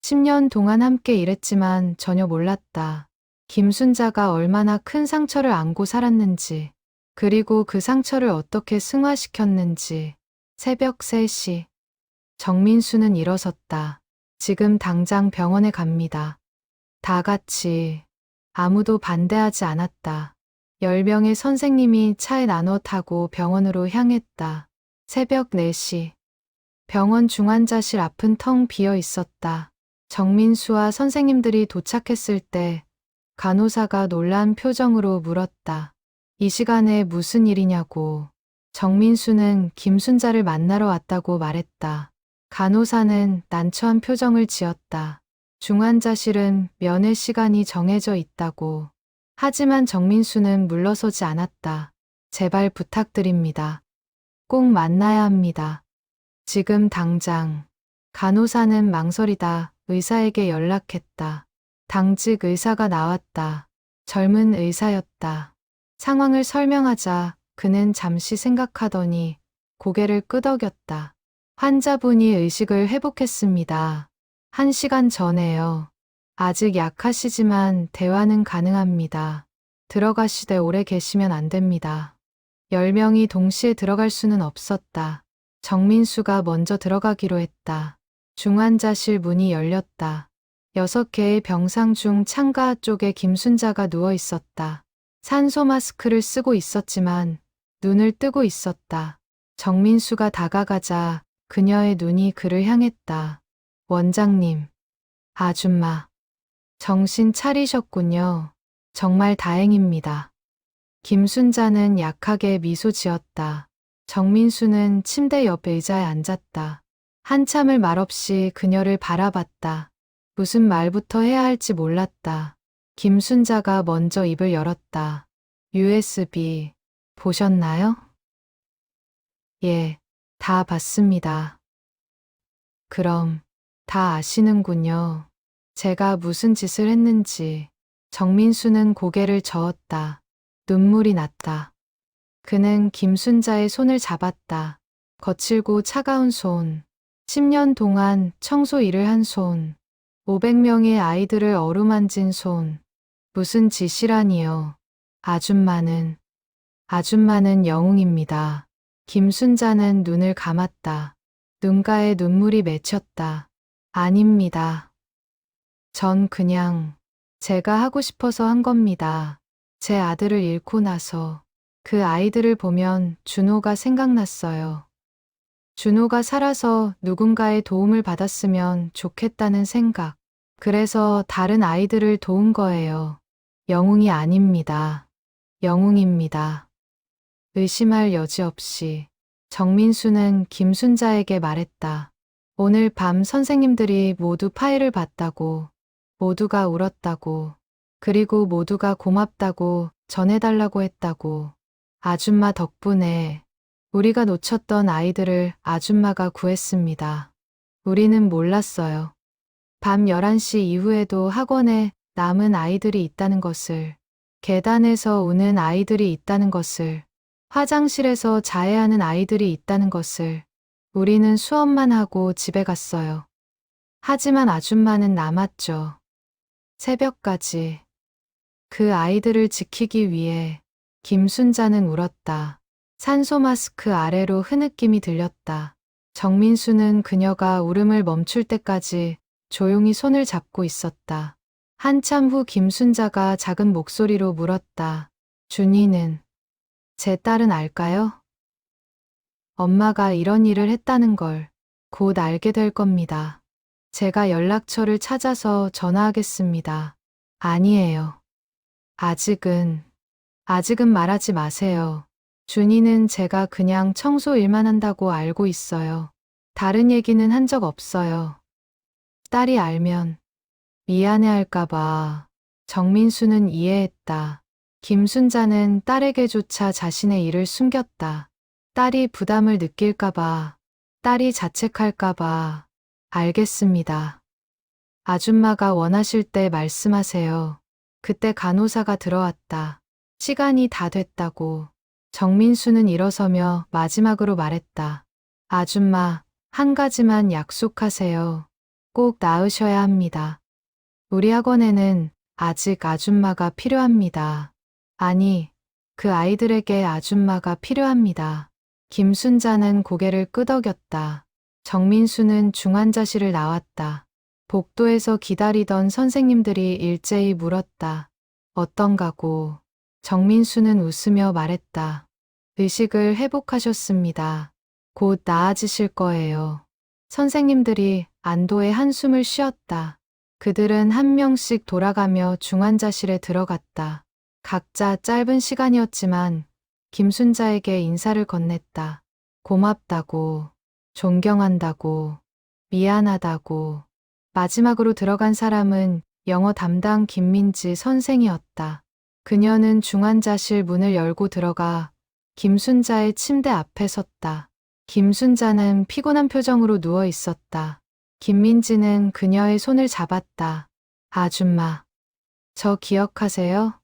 10년 동안 함께 일했지만 전혀 몰랐다. 김순자가 얼마나 큰 상처를 안고 살았는지, 그리고 그 상처를 어떻게 승화시켰는지. 새벽 3시. 정민수는 일어섰다. 지금 당장 병원에 갑니다. 다 같이. 아무도 반대하지 않았다. 10명의 선생님이 차에 나눠 타고 병원으로 향했다. 새벽 4시. 병원 중환자실 앞은 텅 비어 있었다. 정민수와 선생님들이 도착했을 때 간호사가 놀란 표정으로 물었다. 이 시간에 무슨 일이냐고. 정민수는 김순자를 만나러 왔다고 말했다. 간호사는 난처한 표정을 지었다. 중환자실은 면회 시간이 정해져 있다고. 하지만 정민수는 물러서지 않았다. 제발 부탁드립니다. 꼭 만나야 합니다. 지금 당장. 간호사는 망설이다 의사에게 연락했다. 당직 의사가 나왔다. 젊은 의사였다. 상황을 설명하자 그는 잠시 생각하더니 고개를 끄덕였다. 환자분이 의식을 회복했습니다. 1시간 전에요. 아직 약하시지만 대화는 가능합니다. 들어가시되 오래 계시면 안 됩니다. 10명이 동시에 들어갈 수는 없었다. 정민수가 먼저 들어가기로 했다. 중환자실 문이 열렸다. 6개의 병상 중 창가 쪽에 김순자가 누워 있었다. 산소 마스크를 쓰고 있었지만 눈을 뜨고 있었다. 정민수가 다가가자 그녀의 눈이 그를 향했다. 원장님, 아줌마, 정신 차리셨군요. 정말 다행입니다. 김순자는 약하게 미소 지었다. 정민수는 침대 옆 의자에 앉았다. 한참을 말없이 그녀를 바라봤다. 무슨 말부터 해야 할지 몰랐다. 김순자가 먼저 입을 열었다. USB 보셨나요? 예, 다 봤습니다. 그럼 다 아시는군요. 제가 무슨 짓을 했는지. 정민수는 고개를 저었다. 눈물이 났다. 그는 김순자의 손을 잡았다. 거칠고 차가운 손. 10년 동안 청소 일을 한 손. 500명의 아이들을 어루만진 손. 무슨 짓이라니요. 아줌마는 영웅입니다. 김순자는 눈을 감았다. 눈가에 눈물이 맺혔다. 아닙니다. 전 그냥 제가 하고 싶어서 한 겁니다. 제 아들을 잃고 나서 그 아이들을 보면 준호가 생각났어요. 준호가 살아서 누군가의 도움을 받았으면 좋겠다는 생각. 그래서 다른 아이들을 도운 거예요. 영웅이 아닙니다. 영웅입니다. 의심할 여지 없이 정민수는 김순자에게 말했다. 오늘 밤 선생님들이 모두 파일을 봤다고, 모두가 울었다고, 그리고 모두가 고맙다고 전해달라고 했다고. 아줌마 덕분에 우리가 놓쳤던 아이들을 아줌마가 구했습니다. 우리는 몰랐어요. 밤 11시 이후에도 학원에 남은 아이들이 있다는 것을, 계단에서 우는 아이들이 있다는 것을, 화장실에서 자해하는 아이들이 있다는 것을. 우리는 수업만 하고 집에 갔어요. 하지만 아줌마는 남았죠. 새벽까지. 그 아이들을 지키기 위해 김순자는 울었다. 산소 마스크 아래로 흐느낌이 들렸다. 정민수는 그녀가 울음을 멈출 때까지 조용히 손을 잡고 있었다. 한참 후 김순자가 작은 목소리로 물었다. 준이는 제 딸은 알까요? 엄마가 이런 일을 했다는 걸 곧 알게 될 겁니다. 제가 연락처를 찾아서 전화하겠습니다. 아니에요. 아직은 말하지 마세요. 준이는 제가 그냥 청소 일만 한다고 알고 있어요. 다른 얘기는 한 적 없어요. 딸이 알면 미안해할까봐. 정민수는 이해했다. 김순자는 딸에게조차 자신의 일을 숨겼다. 딸이 부담을 느낄까봐, 딸이 자책할까봐. 알겠습니다. 아줌마가 원하실 때 말씀하세요. 그때 간호사가 들어왔다. 시간이 다 됐다고. 정민수는 일어서며 마지막으로 말했다. 아줌마, 한 가지만 약속하세요. 꼭 나으셔야 합니다. 우리 학원에는 아직 아줌마가 필요합니다. 아니, 그 아이들에게 아줌마가 필요합니다. 김순자는 고개를 끄덕였다. 정민수는 중환자실을 나왔다. 복도에서 기다리던 선생님들이 일제히 물었다. 어떤가고. 정민수는 웃으며 말했다. 의식을 회복하셨습니다. 곧 나아지실 거예요. 선생님들이 안도의 한숨을 쉬었다. 그들은 한 명씩 돌아가며 중환자실에 들어갔다. 각자 짧은 시간이었지만 김순자에게 인사를 건넸다. 고맙다고, 존경한다고, 미안하다고. 마지막으로 들어간 사람은 영어 담당 김민지 선생이었다. 그녀는 중환자실 문을 열고 들어가 김순자의 침대 앞에 섰다. 김순자는 피곤한 표정으로 누워 있었다. 김민지는 그녀의 손을 잡았다. 아줌마, 저 기억하세요?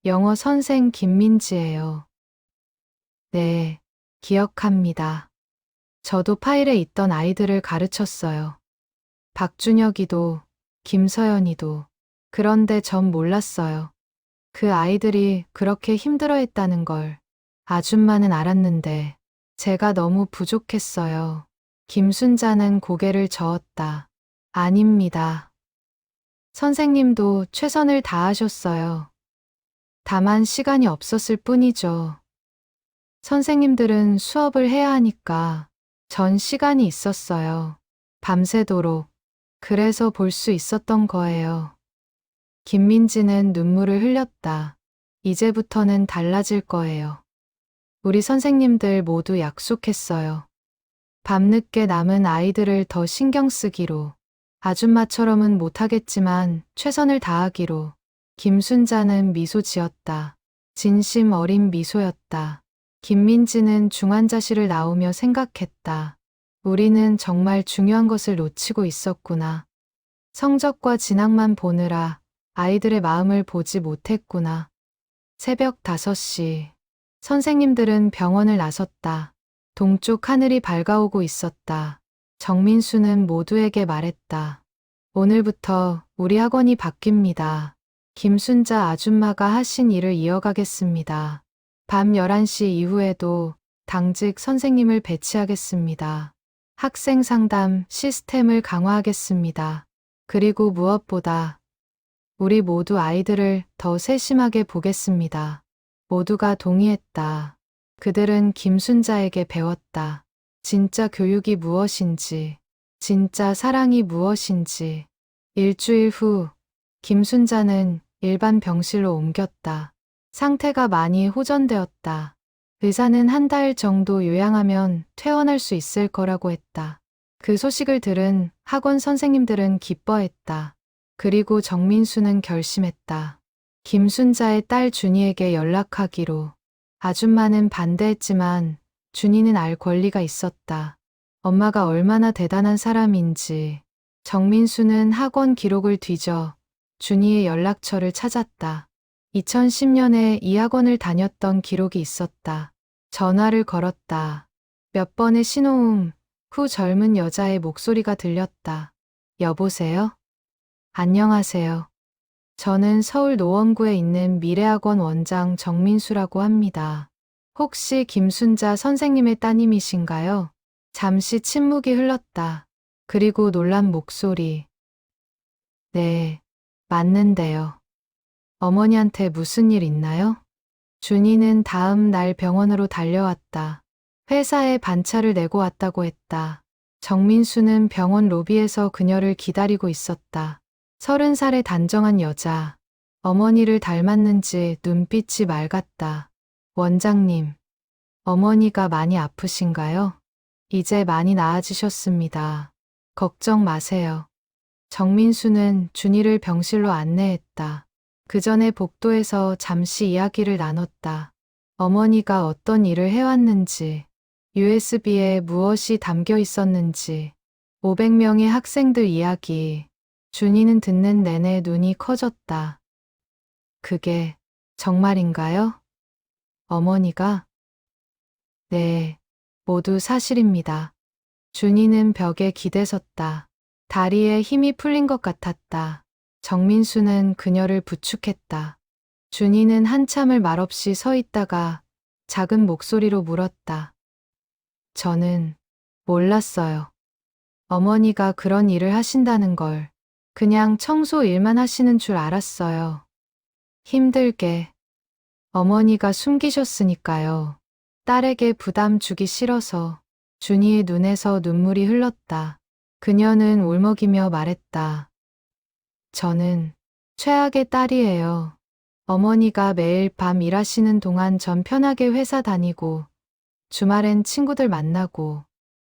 영어 선생 김민지예요. 네, 기억합니다. 저도 파일에 있던 아이들을 가르쳤어요. 박준혁이도, 김서연이도. 그런데 전 몰랐어요. 그 아이들이 그렇게 힘들어했다는 걸. 아줌마는 알았는데 제가 너무 부족했어요. 김순자는 고개를 저었다. 아닙니다. 선생님도 최선을 다하셨어요. 다만 시간이 없었을 뿐이죠. 선생님들은 수업을 해야 하니까 전 시간이 있었어요. 밤새도록. 그래서 볼 수 있었던 거예요. 김민지는 눈물을 흘렸다. 이제부터는 달라질 거예요. 우리 선생님들 모두 약속했어요. 밤늦게 남은 아이들을 더 신경 쓰기로. 아줌마처럼은 못하겠지만 최선을 다하기로. 김순자는 미소 지었다. 진심 어린 미소였다. 김민지는 중환자실을 나오며 생각했다. 우리는 정말 중요한 것을 놓치고 있었구나. 성적과 진학만 보느라 아이들의 마음을 보지 못했구나. 새벽 5시. 선생님들은 병원을 나섰다. 동쪽 하늘이 밝아오고 있었다. 정민수는 모두에게 말했다. 오늘부터 우리 학원이 바뀝니다. 김순자 아줌마가 하신 일을 이어가겠습니다. 밤 11시 이후에도 당직 선생님을 배치하겠습니다. 학생 상담 시스템을 강화하겠습니다. 그리고 무엇보다 우리 모두 아이들을 더 세심하게 보겠습니다. 모두가 동의했다. 그들은 김순자에게 배웠다. 진짜 교육이 무엇인지, 진짜 사랑이 무엇인지. 일주일 후, 김순자는 일반 병실로 옮겼다. 상태가 많이 호전되었다. 의사는 한 달 정도 요양하면 퇴원할 수 있을 거라고 했다. 그 소식을 들은 학원 선생님들은 기뻐했다. 그리고 정민수는 결심했다. 김순자의 딸 준이에게 연락하기로. 아줌마는 반대했지만 준이는 알 권리가 있었다. 엄마가 얼마나 대단한 사람인지. 정민수는 학원 기록을 뒤져 준이의 연락처를 찾았다. 2010년에 이 학원을 다녔던 기록이 있었다. 전화를 걸었다. 몇 번의 신호음 후 젊은 여자의 목소리가 들렸다. 여보세요? 안녕하세요. 저는 서울 노원구에 있는 미래학원 원장 정민수라고 합니다. 혹시 김순자 선생님의 따님이신가요? 잠시 침묵이 흘렀다. 그리고 놀란 목소리. 네, 맞는데요. 어머니한테 무슨 일 있나요? 준이는 다음 날 병원으로 달려왔다. 회사에 반차를 내고 왔다고 했다. 정민수는 병원 로비에서 그녀를 기다리고 있었다. 30살의 단정한 여자. 어머니를 닮았는지 눈빛이 맑았다. 원장님, 어머니가 많이 아프신가요? 이제 많이 나아지셨습니다. 걱정 마세요. 정민수는 준이를 병실로 안내했다. 그 전에 복도에서 잠시 이야기를 나눴다. 어머니가 어떤 일을 해왔는지, USB에 무엇이 담겨 있었는지, 500명의 학생들 이야기. 준이는 듣는 내내 눈이 커졌다. 그게 정말인가요? 어머니가? 네, 모두 사실입니다. 준이는 벽에 기대섰다. 다리에 힘이 풀린 것 같았다. 정민수는 그녀를 부축했다. 준이는 한참을 말없이 서 있다가 작은 목소리로 물었다. 저는 몰랐어요. 어머니가 그런 일을 하신다는 걸. 그냥 청소 일만 하시는 줄 알았어요. 힘들게. 어머니가 숨기셨으니까요. 딸에게 부담 주기 싫어서. 준이의 눈에서 눈물이 흘렀다. 그녀는 울먹이며 말했다. 저는 최악의 딸이에요. 어머니가 매일 밤 일하시는 동안 전 편하게 회사 다니고 주말엔 친구들 만나고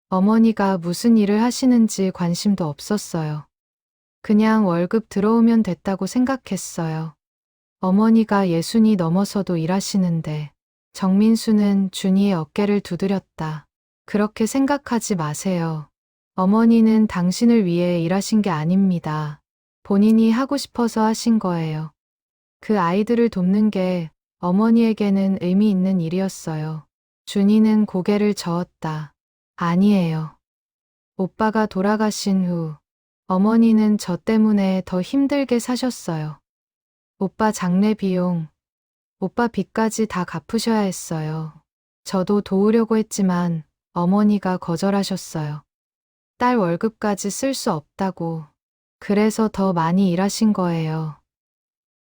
어머니가 무슨 일을 하시는지 관심도 없었어요. 그냥 월급 들어오면 됐다고 생각했어요. 어머니가 60이 넘어서도 일하시는데. 정민수는 준이의 어깨를 두드렸다. 그렇게 생각하지 마세요. 어머니는 당신을 위해 일하신 게 아닙니다. 본인이 하고 싶어서 하신 거예요. 그 아이들을 돕는 게 어머니에게는 의미 있는 일이었어요. 준이는 고개를 저었다. 아니에요. 오빠가 돌아가신 후 어머니는 저 때문에 더 힘들게 사셨어요. 오빠 장례 비용, 오빠 빚까지 다 갚으셔야 했어요. 저도 도우려고 했지만 어머니가 거절하셨어요. 딸 월급까지 쓸 수 없다고. 그래서 더 많이 일하신 거예요.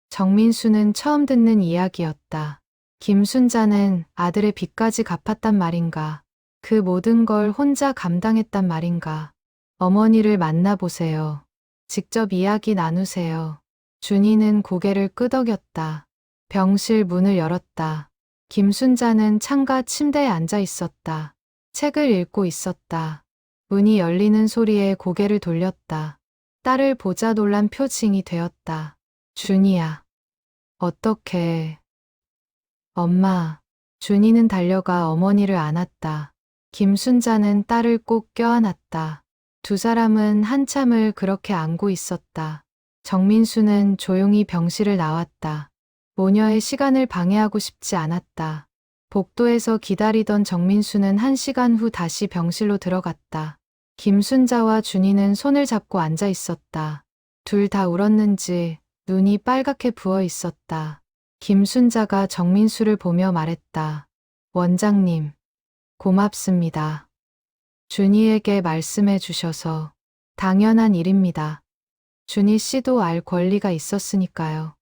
정민수는 처음 듣는 이야기였다. 김순자는 아들의 빚까지 갚았단 말인가? 그 모든 걸 혼자 감당했단 말인가? 어머니를 만나보세요. 직접 이야기 나누세요. 준이는 고개를 끄덕였다. 병실 문을 열었다. 김순자는 창가 침대에 앉아 있었다. 책을 읽고 있었다. 문이 열리는 소리에 고개를 돌렸다. 딸을 보자 놀란 표情이 되었다. 준이야. 어떡해. 엄마. 준이는 달려가 어머니를 안았다. 김순자는 딸을 꼭 껴안았다. 두 사람은 한참을 그렇게 안고 있었다. 정민수는 조용히 병실을 나왔다. 모녀의 시간을 방해하고 싶지 않았다. 복도에서 기다리던 정민수는 1시간 후 다시 병실로 들어갔다. 김순자와 준이는 손을 잡고 앉아 있었다. 둘 다 울었는지 눈이 빨갛게 부어 있었다. 김순자가 정민수를 보며 말했다. 원장님, 고맙습니다. 준이에게 말씀해 주셔서. 당연한 일입니다. 준이 씨도 알 권리가 있었으니까요.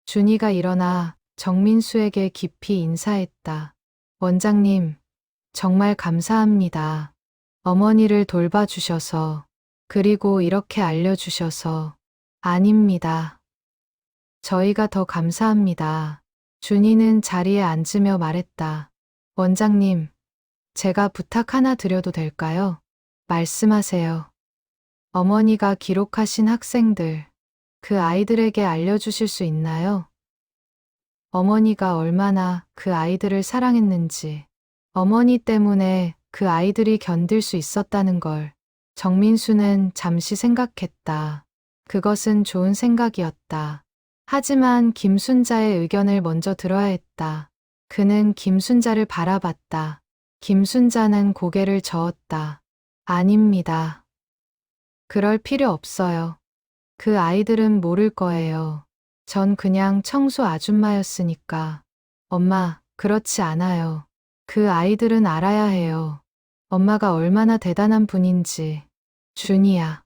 준이가 일어나 정민수에게 깊이 인사했다. 원장님, 정말 감사합니다. 어머니를 돌봐주셔서, 그리고 이렇게 알려주셔서. 아닙니다. 저희가 더 감사합니다. 준이는 자리에 앉으며 말했다. 원장님, 제가 부탁 하나 드려도 될까요? 말씀하세요. 어머니가 기록하신 학생들, 그 아이들에게 알려주실 수 있나요? 어머니가 얼마나 그 아이들을 사랑했는지, 어머니 때문에 그 아이들이 견딜 수 있었다는 걸 정민수는 잠시 생각했다. 그것은 좋은 생각이었다. 하지만 김순자의 의견을 먼저 들어야 했다. 그는 김순자를 바라봤다. 김순자는 고개를 저었다. 아닙니다. 그럴 필요 없어요. 그 아이들은 모를 거예요. 전 그냥 청소 아줌마였으니까. 엄마, 그렇지 않아요. 그 아이들은 알아야 해요. 엄마가 얼마나 대단한 분인지. 준이야.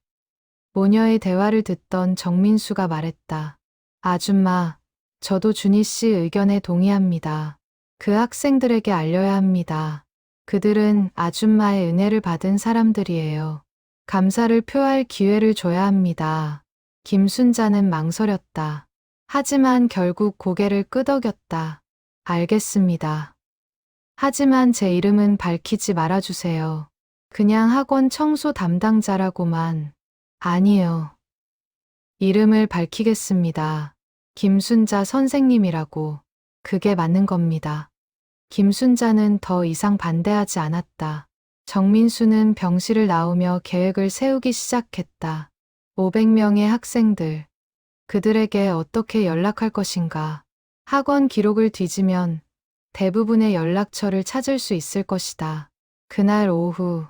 모녀의 대화를 듣던 정민수가 말했다. 아줌마, 저도 준희 씨 의견에 동의합니다. 그 학생들에게 알려야 합니다. 그들은 아줌마의 은혜를 받은 사람들이에요. 감사를 표할 기회를 줘야 합니다. 김순자는 망설였다. 하지만 결국 고개를 끄덕였다. 알겠습니다. 하지만 제 이름은 밝히지 말아주세요. 그냥 학원 청소 담당자라고만. 아니요. 이름을 밝히겠습니다. 김순자 선생님이라고. 그게 맞는 겁니다. 김순자는 더 이상 반대하지 않았다. 정민수는 병실을 나오며 계획을 세우기 시작했다. 500명의 학생들. 그들에게 어떻게 연락할 것인가. 학원 기록을 뒤지면 대부분의 연락처를 찾을 수 있을 것이다. 그날 오후,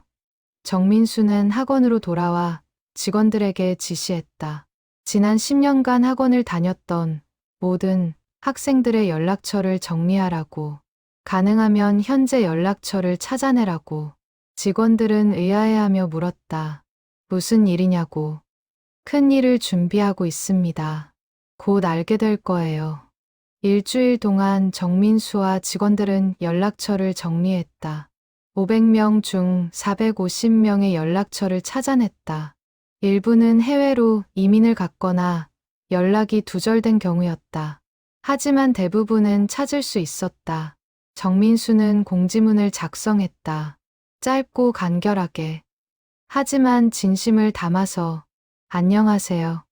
정민수는 학원으로 돌아와 직원들에게 지시했다. 지난 10년간 학원을 다녔던 모든 학생들의 연락처를 정리하라고. 가능하면 현재 연락처를 찾아내라고. 직원들은 의아해하며 물었다. 무슨 일이냐고. 큰 일을 준비하고 있습니다. 곧 알게 될 거예요. 일주일 동안 정민수와 직원들은 연락처를 정리했다. 500명 중 450명의 연락처를 찾아냈다. 일부는 해외로 이민을 갔거나 연락이 두절된 경우였다. 하지만 대부분은 찾을 수 있었다. 정민수는 공지문을 작성했다. 짧고 간결하게. 하지만 진심을 담아서 안녕하세요.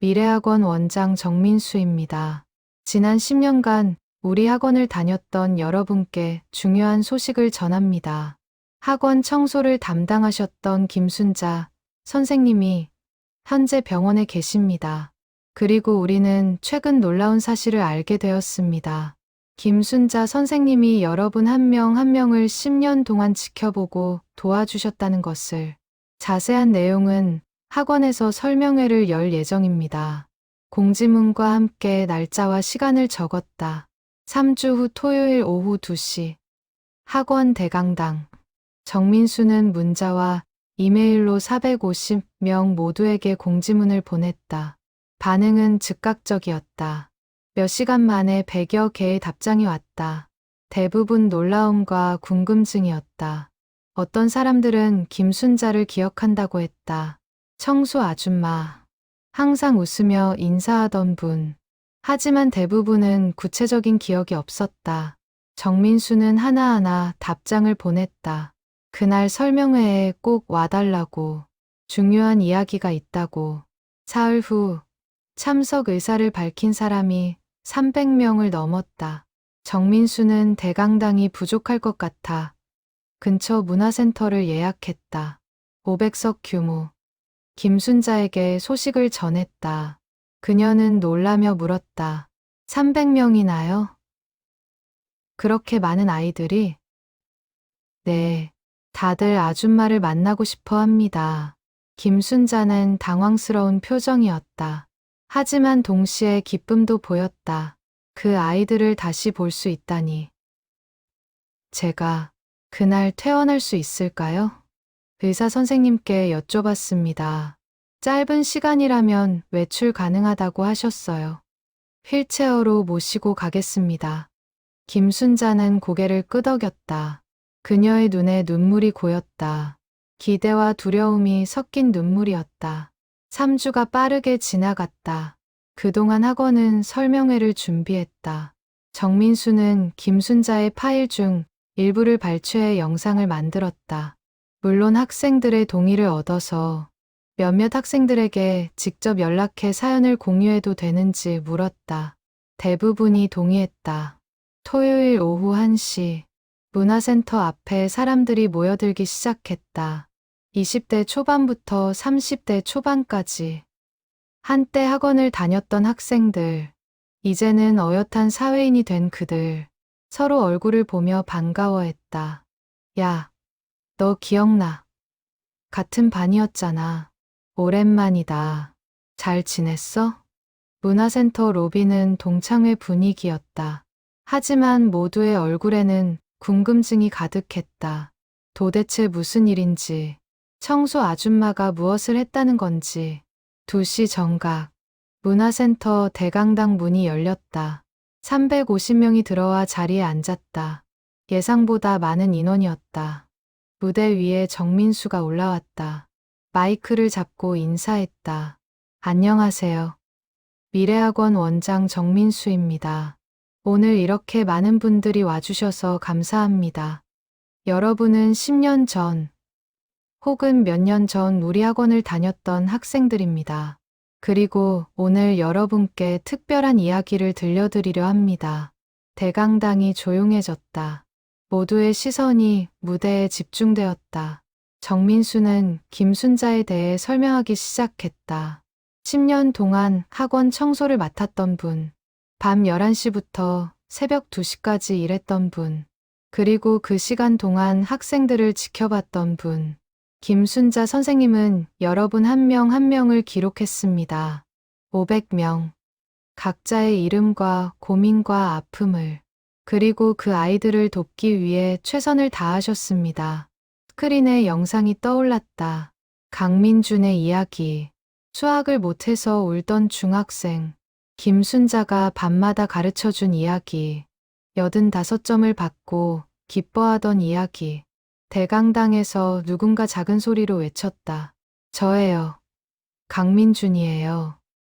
미래학원 원장 정민수입니다. 지난 10년간 우리 학원을 다녔던 여러분께 중요한 소식을 전합니다. 학원 청소를 담당하셨던 김순자 선생님이 현재 병원에 계십니다. 그리고 우리는 최근 놀라운 사실을 알게 되었습니다. 김순자 선생님이 여러분 한 명 한 명을 10년 동안 지켜보고 도와주셨다는 것을. 자세한 내용은 학원에서 설명회를 열 예정입니다. 공지문과 함께 날짜와 시간을 적었다. 3주 후 토요일 오후 2시. 학원 대강당. 정민수는 문자와 이메일로 450명 모두에게 공지문을 보냈다. 반응은 즉각적이었다. 몇 시간 만에 100여 개의 답장이 왔다. 대부분 놀라움과 궁금증이었다. 어떤 사람들은 김순자를 기억한다고 했다. 청소 아줌마. 항상 웃으며 인사하던 분. 하지만 대부분은 구체적인 기억이 없었다. 정민수는 하나하나 답장을 보냈다. 그날 설명회에 꼭 와달라고. 중요한 이야기가 있다고. 사흘 후 참석 의사를 밝힌 사람이 300명을 넘었다. 정민수는 대강당이 부족할 것 같아 근처 문화센터를 예약했다. 500석 규모. 김순자에게 소식을 전했다. 그녀는 놀라며 물었다. 300명이나요? 그렇게 많은 아이들이? 네, 다들 아줌마를 만나고 싶어 합니다. 김순자는 당황스러운 표정이었다. 하지만 동시에 기쁨도 보였다. 그 아이들을 다시 볼 수 있다니. 제가 그날 퇴원할 수 있을까요? 의사 선생님께 여쭤봤습니다. 짧은 시간이라면 외출 가능하다고 하셨어요. 휠체어로 모시고 가겠습니다. 김순자는 고개를 끄덕였다. 그녀의 눈에 눈물이 고였다. 기대와 두려움이 섞인 눈물이었다. 3주가 빠르게 지나갔다. 그동안 학원은 설명회를 준비했다. 정민수는 김순자의 파일 중 일부를 발췌해 영상을 만들었다. 물론 학생들의 동의를 얻어서 몇몇 학생들에게 직접 연락해 사연을 공유해도 되는지 물었다. 대부분이 동의했다. 토요일 오후 1시 문화센터 앞에 사람들이 모여들기 시작했다. 20대 초반부터 30대 초반까지. 한때 학원을 다녔던 학생들, 이제는 어엿한 사회인이 된 그들, 서로 얼굴을 보며 반가워했다. 야, 너 기억나? 같은 반이었잖아. 오랜만이다. 잘 지냈어? 문화센터 로비는 동창회 분위기였다. 하지만 모두의 얼굴에는 궁금증이 가득했다. 도대체 무슨 일인지, 청소 아줌마가 무엇을 했다는 건지. 2시 정각, 문화센터 대강당 문이 열렸다. 350명이 들어와 자리에 앉았다. 예상보다 많은 인원이었다. 무대 위에 정민수가 올라왔다. 마이크를 잡고 인사했다. 안녕하세요. 미래학원 원장 정민수입니다. 오늘 이렇게 많은 분들이 와주셔서 감사합니다. 여러분은 10년 전 혹은 몇 년 전 우리 학원을 다녔던 학생들입니다. 그리고 오늘 여러분께 특별한 이야기를 들려드리려 합니다. 대강당이 조용해졌다. 모두의 시선이 무대에 집중되었다. 정민수는 김순자에 대해 설명하기 시작했다. 10년 동안 학원 청소를 맡았던 분, 밤 11시부터 새벽 2시까지 일했던 분, 그리고 그 시간 동안 학생들을 지켜봤던 분. 김순자 선생님은 여러분 한 명 한 명을 기록했습니다. 500명. 각자의 이름과 고민과 아픔을, 그리고 그 아이들을 돕기 위해 최선을 다하셨습니다. 스크린에 영상이 떠올랐다. 강민준의 이야기. 수학을 못해서 울던 중학생. 김순자가 밤마다 가르쳐준 이야기. 85점을 받고 기뻐하던 이야기. 대강당에서 누군가 작은 소리로 외쳤다. 저예요. 강민준이에요.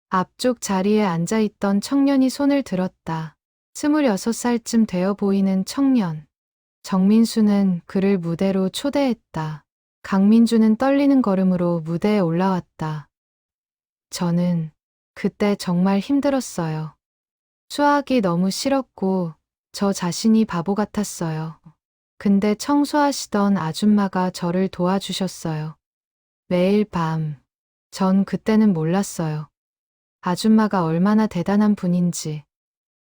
앞쪽 자리에 앉아있던 청년이 손을 들었다. 26살쯤 되어 보이는 청년. 정민수는 그를 무대로 초대했다. 강민준은 떨리는 걸음으로 무대에 올라왔다. 저는 그때 정말 힘들었어요. 수학이 너무 싫었고 저 자신이 바보 같았어요. 근데 청소하시던 아줌마가 저를 도와주셨어요. 매일 밤. 전 그때는 몰랐어요. 아줌마가 얼마나 대단한 분인지.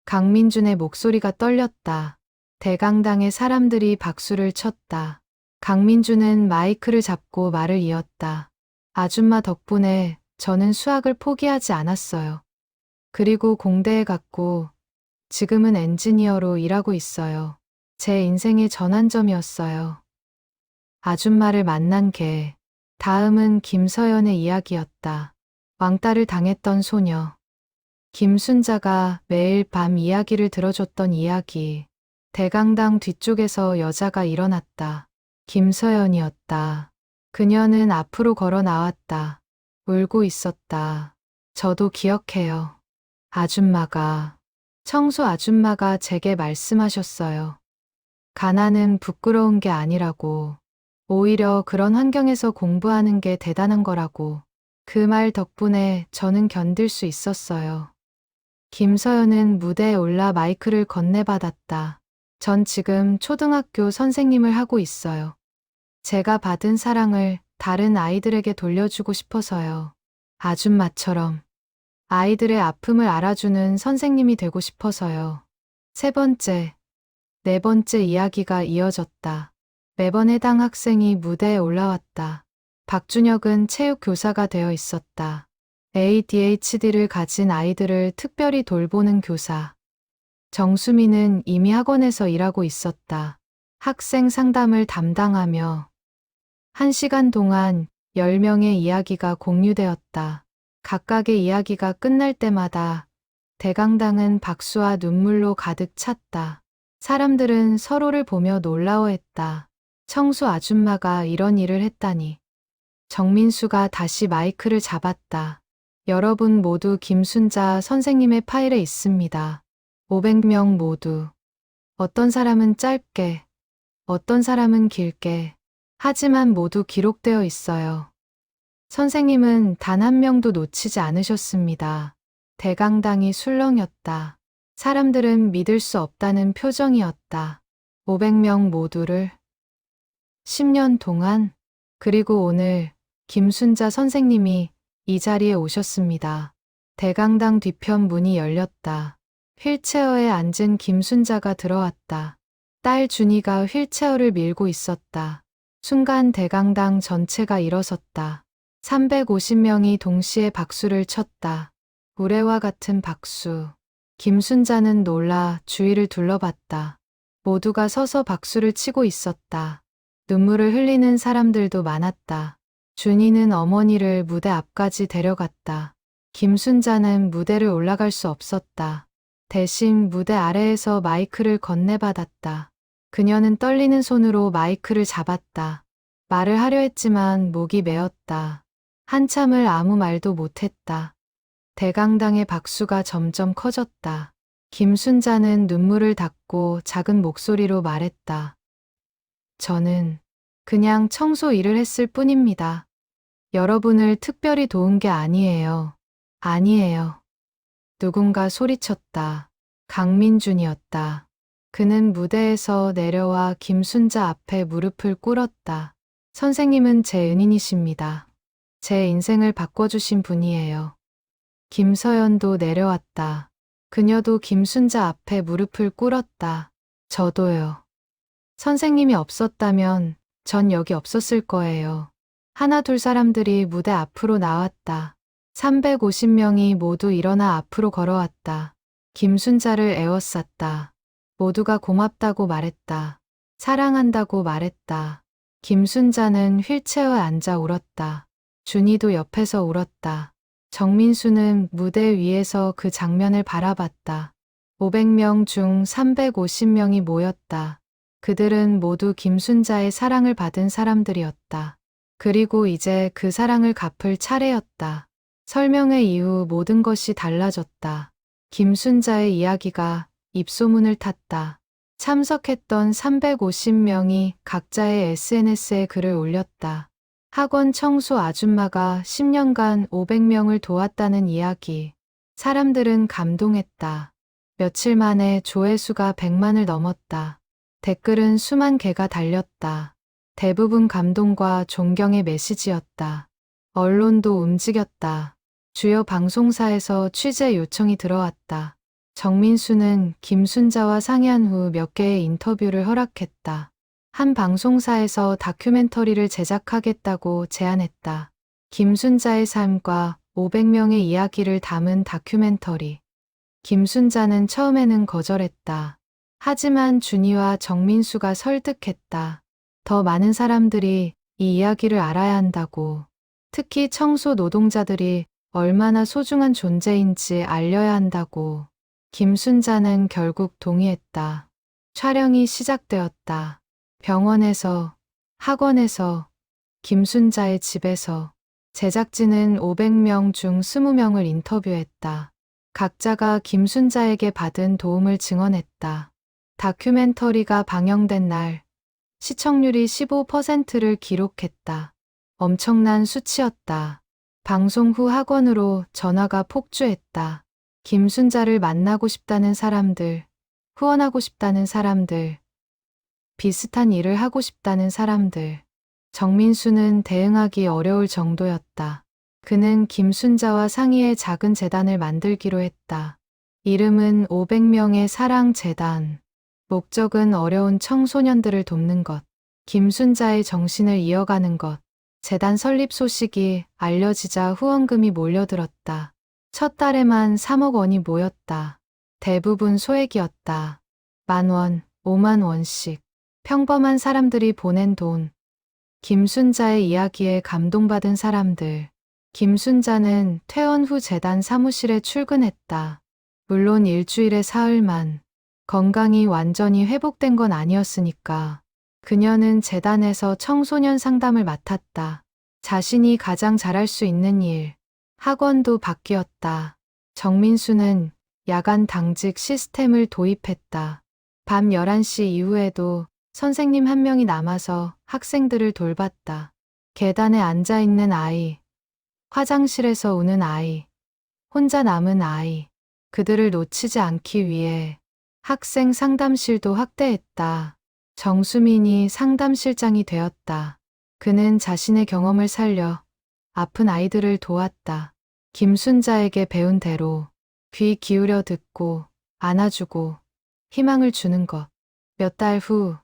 강민준의 목소리가 떨렸다. 대강당의 사람들이 박수를 쳤다. 강민준은 마이크를 잡고 말을 이었다. 아줌마 덕분에 저는 수학을 포기하지 않았어요. 그리고 공대에 갔고 지금은 엔지니어로 일하고 있어요. 제 인생의 전환점이었어요. 아줌마를 만난 게. 다음은 김서연의 이야기였다. 왕따를 당했던 소녀. 김순자가 매일 밤 이야기를 들어줬던 이야기. 대강당 뒤쪽에서 여자가 일어났다. 김서연이었다. 그녀는 앞으로 걸어 나왔다. 울고 있었다. 저도 기억해요. 아줌마가, 청소 아줌마가 제게 말씀하셨어요. 가난은 부끄러운 게 아니라고. 오히려 그런 환경에서 공부하는 게 대단한 거라고. 그 말 덕분에 저는 견딜 수 있었어요. 김서연은 무대에 올라 마이크를 건네받았다. 전 지금 초등학교 선생님을 하고 있어요. 제가 받은 사랑을 다른 아이들에게 돌려주고 싶어서요. 아줌마처럼. 아이들의 아픔을 알아주는 선생님이 되고 싶어서요. 3번째, 4번째 이야기가 이어졌다. 매번 해당 학생이 무대에 올라왔다. 박준혁은 체육 교사가 되어 있었다. ADHD를 가진 아이들을 특별히 돌보는 교사. 정수미는 이미 학원에서 일하고 있었다. 학생 상담을 담당하며 1시간 동안 10명의 이야기가 공유되었다. 각각의 이야기가 끝날 때마다 대강당은 박수와 눈물로 가득 찼다. 사람들은 서로를 보며 놀라워했다. 청소 아줌마가 이런 일을 했다니. 정민수가 다시 마이크를 잡았다. 여러분 모두 김순자 선생님의 파일에 있습니다. 500명 모두. 어떤 사람은 짧게, 어떤 사람은 길게, 하지만 모두 기록되어 있어요. 선생님은 단 한 명도 놓치지 않으셨습니다. 대강당이 술렁였다. 사람들은 믿을 수 없다는 표정이었다. 500명 모두를 10년 동안, 그리고 오늘 김순자 선생님이 이 자리에 오셨습니다. 대강당 뒤편 문이 열렸다. 휠체어에 앉은 김순자가 들어왔다. 딸 준이가 휠체어를 밀고 있었다. 순간 대강당 전체가 일어섰다. 350명이 동시에 박수를 쳤다. 우레와 같은 박수. 김순자는 놀라 주위를 둘러봤다. 모두가 서서 박수를 치고 있었다. 눈물을 흘리는 사람들도 많았다. 준이는 어머니를 무대 앞까지 데려갔다. 김순자는 무대를 올라갈 수 없었다. 대신 무대 아래에서 마이크를 건네받았다. 그녀는 떨리는 손으로 마이크를 잡았다. 말을 하려 했지만 목이 메었다. 한참을 아무 말도 못했다. 대강당의 박수가 점점 커졌다. 김순자는 눈물을 닦고 작은 목소리로 말했다. 저는 그냥 청소 일을 했을 뿐입니다. 여러분을 특별히 도운 게 아니에요. 아니에요. 누군가 소리쳤다. 강민준이었다. 그는 무대에서 내려와 김순자 앞에 무릎을 꿇었다. 선생님은 제 은인이십니다. 제 인생을 바꿔주신 분이에요. 김서연도 내려왔다. 그녀도 김순자 앞에 무릎을 꿇었다. 저도요. 선생님이 없었다면 전 여기 없었을 거예요. 하나 둘 사람들이 무대 앞으로 나왔다. 350명이 모두 일어나 앞으로 걸어왔다. 김순자를 에워쌌다. 모두가 고맙다고 말했다. 사랑한다고 말했다. 김순자는 휠체어에 앉아 울었다. 준이도 옆에서 울었다. 정민수는 무대 위에서 그 장면을 바라봤다. 500명 중 350명이 모였다. 그들은 모두 김순자의 사랑을 받은 사람들이었다. 그리고 이제 그 사랑을 갚을 차례였다. 설명회 이후 모든 것이 달라졌다. 김순자의 이야기가 입소문을 탔다. 참석했던 350명이 각자의 SNS에 글을 올렸다. 학원 청소 아줌마가 10년간 500명을 도왔다는 이야기. 사람들은 감동했다. 며칠 만에 조회수가 100만을 넘었다. 댓글은 수만 개가 달렸다. 대부분 감동과 존경의 메시지였다. 언론도 움직였다. 주요 방송사에서 취재 요청이 들어왔다. 정민수는 김순자와 상의한 후 몇 개의 인터뷰를 허락했다. 한 방송사에서 다큐멘터리를 제작하겠다고 제안했다. 김순자의 삶과 500명의 이야기를 담은 다큐멘터리. 김순자는 처음에는 거절했다. 하지만 준이와 정민수가 설득했다. 더 많은 사람들이 이 이야기를 알아야 한다고. 특히 청소 노동자들이 얼마나 소중한 존재인지 알려야 한다고. 김순자는 결국 동의했다. 촬영이 시작되었다. 병원에서, 학원에서, 김순자의 집에서. 제작진은 500명 중 20명을 인터뷰했다. 각자가 김순자에게 받은 도움을 증언했다. 다큐멘터리가 방영된 날, 시청률이 15%를 기록했다. 엄청난 수치였다. 방송 후 학원으로 전화가 폭주했다. 김순자를 만나고 싶다는 사람들, 후원하고 싶다는 사람들, 비슷한 일을 하고 싶다는 사람들. 정민수는 대응하기 어려울 정도였다. 그는 김순자와 상의해 작은 재단을 만들기로 했다. 이름은 500명의 사랑재단. 목적은 어려운 청소년들을 돕는 것, 김순자의 정신을 이어가는 것. 재단 설립 소식이 알려지자 후원금이 몰려들었다. 첫 달에만 3억 원이 모였다. 대부분 소액이었다. 10,000원, 5만 원씩. 평범한 사람들이 보낸 돈. 김순자의 이야기에 감동받은 사람들. 김순자는 퇴원 후 재단 사무실에 출근했다. 물론 일주일에 사흘만. 건강이 완전히 회복된 건 아니었으니까. 그녀는 재단에서 청소년 상담을 맡았다. 자신이 가장 잘할 수 있는 일. 학원도 바뀌었다. 정민수는 야간 당직 시스템을 도입했다. 밤 11시 이후에도 선생님 한 명이 남아서 학생들을 돌봤다. 계단에 앉아 있는 아이, 화장실에서 우는 아이, 혼자 남은 아이, 그들을 놓치지 않기 위해 학생 상담실도 확대했다. 정수민이 상담실장이 되었다. 그는 자신의 경험을 살려 아픈 아이들을 도왔다. 김순자에게 배운 대로 귀 기울여 듣고 안아주고 희망을 주는 것. 몇 달 후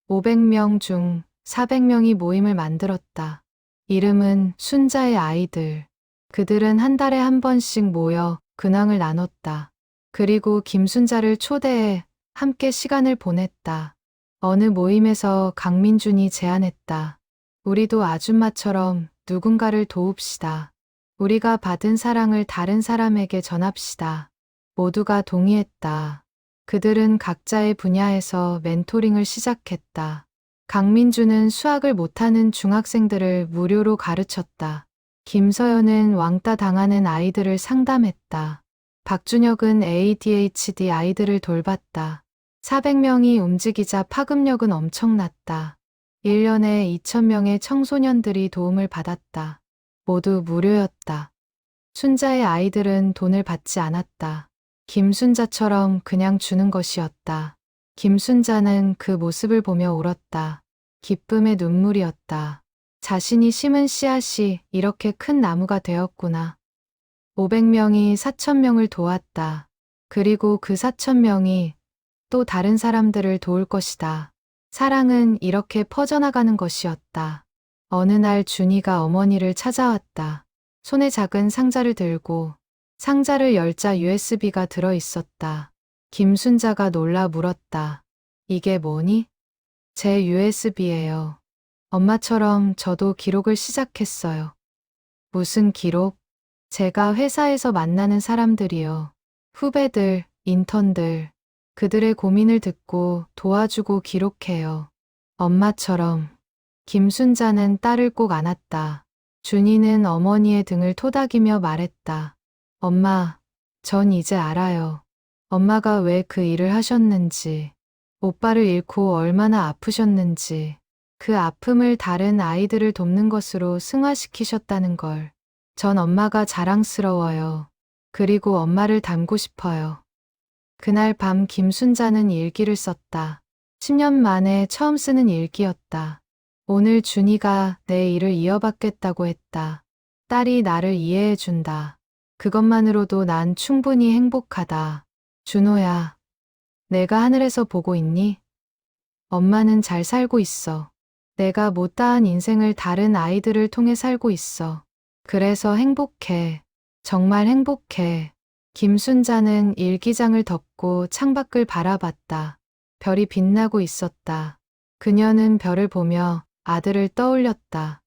500명 중 400명이 모임을 만들었다. 이름은 순자의 아이들. 그들은 한 달에 한 번씩 모여 근황을 나눴다. 그리고 김순자를 초대해 함께 시간을 보냈다. 어느 모임에서 강민준이 제안했다. 우리도 아줌마처럼 누군가를 도웁시다. 우리가 받은 사랑을 다른 사람에게 전합시다. 모두가 동의했다. 그들은 각자의 분야에서 멘토링을 시작했다. 강민주는 수학을 못하는 중학생들을 무료로 가르쳤다. 김서연은 왕따 당하는 아이들을 상담했다. 박준혁은 ADHD 아이들을 돌봤다. 400명이 움직이자 파급력은 엄청났다. 1년에 2,000명의 청소년들이 도움을 받았다. 모두 무료였다. 순자의 아이들은 돈을 받지 않았다. 김순자처럼 그냥 주는 것이었다. 김순자는 그 모습을 보며 울었다. 기쁨의 눈물이었다. 자신이 심은 씨앗이 이렇게 큰 나무가 되었구나. 500명이 4,000명을 도왔다. 그리고 그 4,000명이 또 다른 사람들을 도울 것이다. 사랑은 이렇게 퍼져나가는 것이었다. 어느 날 준이가 어머니를 찾아왔다. 손에 작은 상자를 들고 상자를 열자 USB가 들어 있었다. 김순자가 놀라 물었다. 이게 뭐니? 제 USB예요. 엄마처럼 저도 기록을 시작했어요. 무슨 기록? 제가 회사에서 만나는 사람들이요. 후배들, 인턴들. 그들의 고민을 듣고 도와주고 기록해요. 엄마처럼. 김순자는 딸을 꼭 안았다. 준이는 어머니의 등을 토닥이며 말했다. 엄마, 전 이제 알아요. 엄마가 왜 그 일을 하셨는지, 오빠를 잃고 얼마나 아프셨는지, 그 아픔을 다른 아이들을 돕는 것으로 승화시키셨다는 걸. 전 엄마가 자랑스러워요. 그리고 엄마를 닮고 싶어요. 그날 밤 김순자는 일기를 썼다. 10년 만에 처음 쓰는 일기였다. 오늘 준이가 내 일을 이어받겠다고 했다. 딸이 나를 이해해준다. 그것만으로도 난 충분히 행복하다. 준호야, 내가 하늘에서 보고 있니? 엄마는 잘 살고 있어. 내가 못다한 인생을 다른 아이들을 통해 살고 있어. 그래서 행복해. 정말 행복해. 김순자는 일기장을 덮고 창밖을 바라봤다. 별이 빛나고 있었다. 그녀는 별을 보며 아들을 떠올렸다.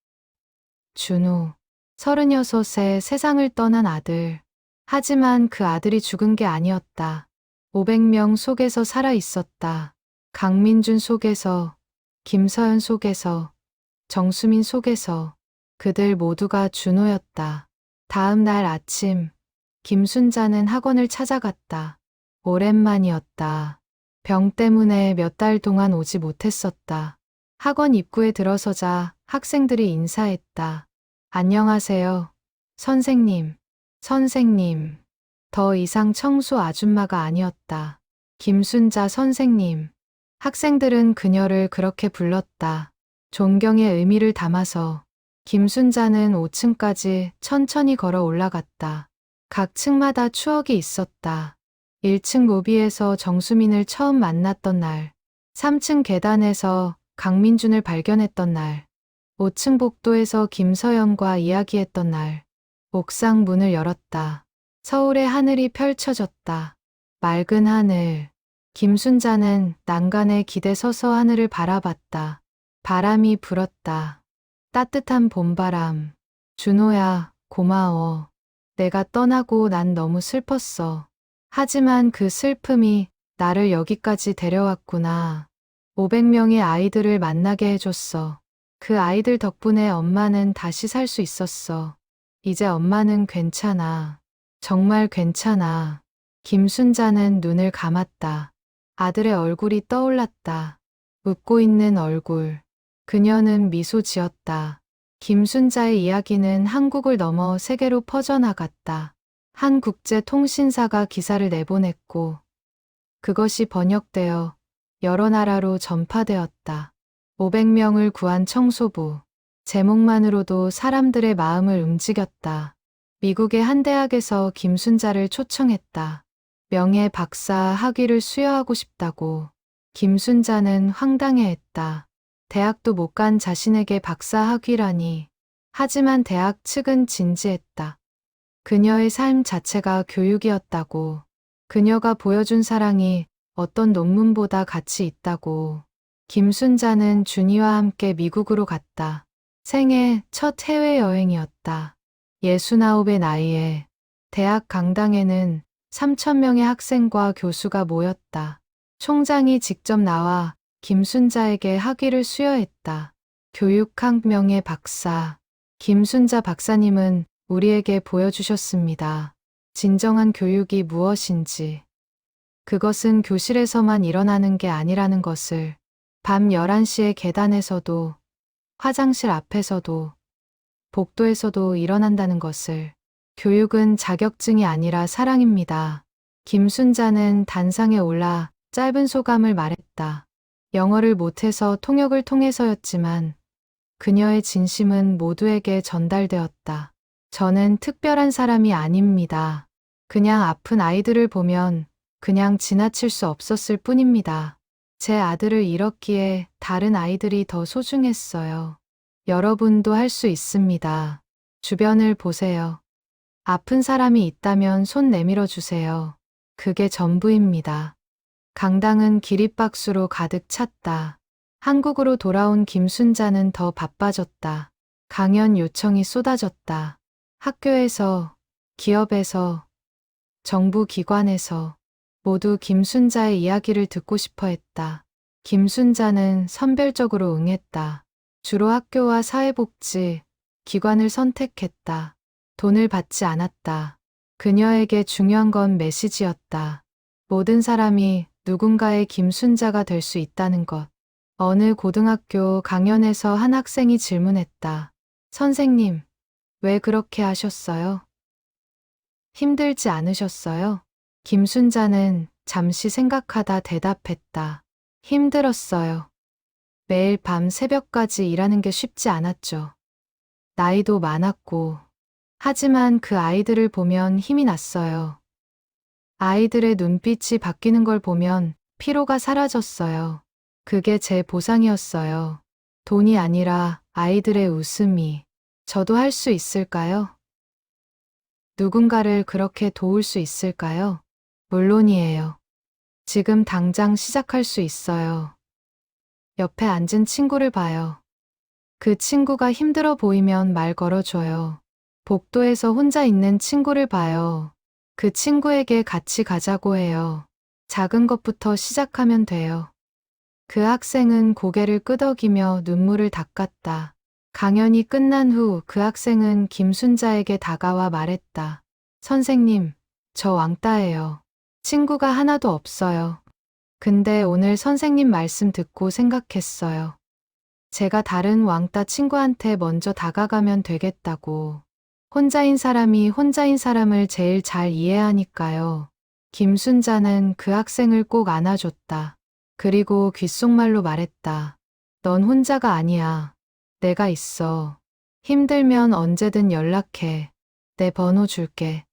준호, 36세 세상을 떠난 아들. 하지만 그 아들이 죽은 게 아니었다. 500명 속에서 살아 있었다. 강민준 속에서, 김서연 속에서, 정수민 속에서. 그들 모두가 준호였다. 다음 날 아침, 김순자는 학원을 찾아갔다. 오랜만이었다. 병 때문에 몇 달 동안 오지 못했었다. 학원 입구에 들어서자 학생들이 인사했다. 안녕하세요. 선생님, 선생님. 더 이상 청소 아줌마가 아니었다. 김순자 선생님. 학생들은 그녀를 그렇게 불렀다. 존경의 의미를 담아서. 김순자는 5층까지 천천히 걸어 올라갔다. 각 층마다 추억이 있었다. 1층 로비에서 정수민을 처음 만났던 날, 3층 계단에서 강민준을 발견했던 날, 5층 복도에서 김서연과 이야기했던 날, 옥상 문을 열었다. 서울의 하늘이 펼쳐졌다. 맑은 하늘. 김순자는 난간에 기대 서서 하늘을 바라봤다. 바람이 불었다. 따뜻한 봄바람. 준호야, 고마워. 내가 떠나고 난 너무 슬펐어. 하지만 그 슬픔이 나를 여기까지 데려왔구나. 500명의 아이들을 만나게 해줬어. 그 아이들 덕분에 엄마는 다시 살 수 있었어. 이제 엄마는 괜찮아. 정말 괜찮아. 김순자는 눈을 감았다. 아들의 얼굴이 떠올랐다. 웃고 있는 얼굴. 그녀는 미소 지었다. 김순자의 이야기는 한국을 넘어 세계로 퍼져나갔다. 한 국제통신사가 기사를 내보냈고 그것이 번역되어 여러 나라로 전파되었다. 500명을 구한 청소부. 제목만으로도 사람들의 마음을 움직였다. 미국의 한 대학에서 김순자를 초청했다. 명예 박사 학위를 수여하고 싶다고. 김순자는 황당해했다. 대학도 못 간 자신에게 박사 학위라니. 하지만 대학 측은 진지했다. 그녀의 삶 자체가 교육이었다고. 그녀가 보여준 사랑이 어떤 논문보다 가치 있다고. 김순자는 준이와 함께 미국으로 갔다. 생애 첫 해외여행이었다. 69의 나이에 대학 강당에는 3,000명의 학생과 교수가 모였다. 총장이 직접 나와 김순자에게 학위를 수여했다. 교육학명의 박사. 김순자 박사님은 우리에게 보여주셨습니다. 진정한 교육이 무엇인지. 그것은 교실에서만 일어나는 게 아니라는 것을. 밤 11시에 계단에서도, 화장실 앞에서도, 복도에서도 일어난다는 것을. 교육은 자격증이 아니라 사랑입니다. 김순자는 단상에 올라 짧은 소감을 말했다. 영어를 못해서 통역을 통해서였지만 그녀의 진심은 모두에게 전달되었다. 저는 특별한 사람이 아닙니다. 그냥 아픈 아이들을 보면 그냥 지나칠 수 없었을 뿐입니다. 제 아들을 잃었기에 다른 아이들이 더 소중했어요. 여러분도 할 수 있습니다. 주변을 보세요. 아픈 사람이 있다면 손 내밀어 주세요. 그게 전부입니다. 강당은 기립박수로 가득 찼다. 한국으로 돌아온 김순자는 더 바빠졌다. 강연 요청이 쏟아졌다. 학교에서, 기업에서, 정부 기관에서 모두 김순자의 이야기를 듣고 싶어 했다. 김순자는 선별적으로 응했다. 주로 학교와 사회복지, 기관을 선택했다. 돈을 받지 않았다. 그녀에게 중요한 건 메시지였다. 모든 사람이 누군가의 김순자가 될 수 있다는 것. 어느 고등학교 강연에서 한 학생이 질문했다. 선생님, 왜 그렇게 하셨어요? 힘들지 않으셨어요? 김순자는 잠시 생각하다 대답했다. 힘들었어요. 매일 밤 새벽까지 일하는 게 쉽지 않았죠. 나이도 많았고. 하지만 그 아이들을 보면 힘이 났어요. 아이들의 눈빛이 바뀌는 걸 보면 피로가 사라졌어요. 그게 제 보상이었어요. 돈이 아니라 아이들의 웃음이. 저도 할 수 있을까요? 누군가를 그렇게 도울 수 있을까요? 물론이에요. 지금 당장 시작할 수 있어요. 옆에 앉은 친구를 봐요. 그 친구가 힘들어 보이면 말 걸어줘요. 복도에서 혼자 있는 친구를 봐요. 그 친구에게 같이 가자고 해요. 작은 것부터 시작하면 돼요. 그 학생은 고개를 끄덕이며 눈물을 닦았다. 강연이 끝난 후 그 학생은 김순자에게 다가와 말했다. 선생님, 저 왕따예요. 친구가 하나도 없어요. 근데 오늘 선생님 말씀 듣고 생각했어요. 제가 다른 왕따 친구한테 먼저 다가가면 되겠다고. 혼자인 사람이 혼자인 사람을 제일 잘 이해하니까요. 김순자는 그 학생을 꼭 안아줬다. 그리고 귓속말로 말했다. 넌 혼자가 아니야. 내가 있어. 힘들면 언제든 연락해. 내 번호 줄게.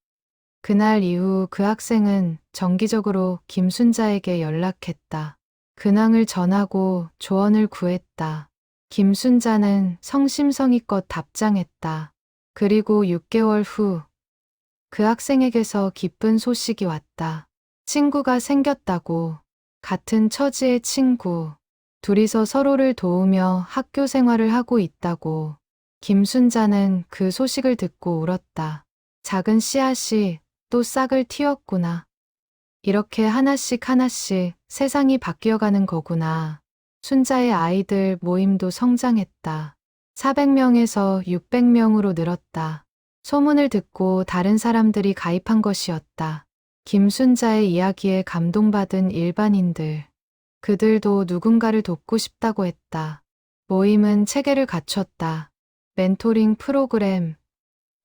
그날 이후 그 학생은 정기적으로 김순자에게 연락했다. 근황을 전하고 조언을 구했다. 김순자는 성심성의껏 답장했다. 그리고 6개월 후 그 학생에게서 기쁜 소식이 왔다. 친구가 생겼다고. 같은 처지의 친구. 둘이서 서로를 도우며 학교 생활을 하고 있다고. 김순자는 그 소식을 듣고 울었다. 작은 씨앗이 또 싹을 틔웠구나. 이렇게 하나씩 하나씩 세상이 바뀌어가는 거구나. 순자의 아이들 모임도 성장했다. 400명에서 600명으로 늘었다. 소문을 듣고 다른 사람들이 가입한 것이었다. 김순자의 이야기에 감동받은 일반인들. 그들도 누군가를 돕고 싶다고 했다. 모임은 체계를 갖췄다. 멘토링 프로그램,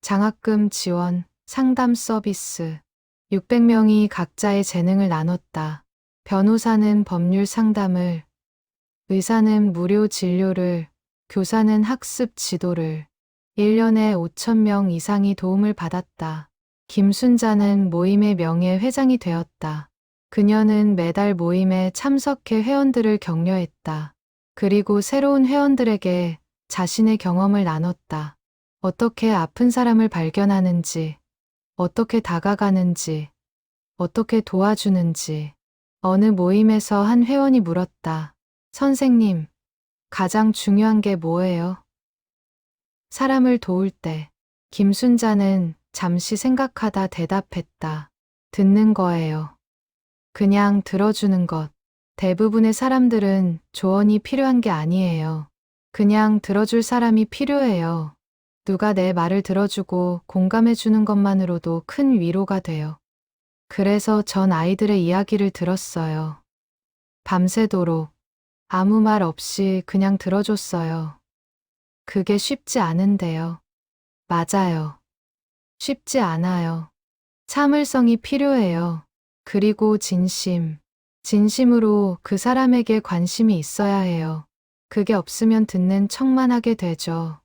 장학금 지원, 상담 서비스. 600명이 각자의 재능을 나눴다. 변호사는 법률 상담을, 의사는 무료 진료를, 교사는 학습 지도를. 1년에 5,000명 이상이 도움을 받았다. 김순자는 모임의 명예 회장이 되었다. 그녀는 매달 모임에 참석해 회원들을 격려했다. 그리고 새로운 회원들에게 자신의 경험을 나눴다. 어떻게 아픈 사람을 발견하는지, 어떻게 다가가는지, 어떻게 도와주는지. 어느 모임에서 한 회원이 물었다. 선생님, 가장 중요한 게 뭐예요? 사람을 도울 때. 김순자는 잠시 생각하다 대답했다. 듣는 거예요. 그냥 들어주는 것. 대부분의 사람들은 조언이 필요한 게 아니에요. 그냥 들어줄 사람이 필요해요. 누가 내 말을 들어주고 공감해주는 것만으로도 큰 위로가 돼요. 그래서 전 아이들의 이야기를 들었어요. 밤새도록 아무 말 없이 그냥 들어줬어요. 그게 쉽지 않은데요. 맞아요. 쉽지 않아요. 참을성이 필요해요. 그리고 진심으로 그 사람에게 관심이 있어야 해요. 그게 없으면 듣는 척만 하게 되죠.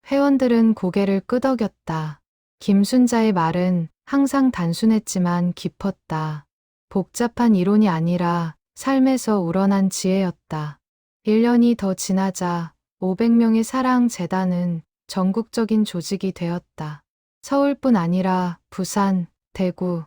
회원들은 고개를 끄덕였다. 김순자의 말은 항상 단순했지만 깊었다. 복잡한 이론이 아니라 삶에서 우러난 지혜였다. 1년이 더 지나자 500명의 사랑재단은 전국적인 조직이 되었다. 서울뿐 아니라 부산, 대구,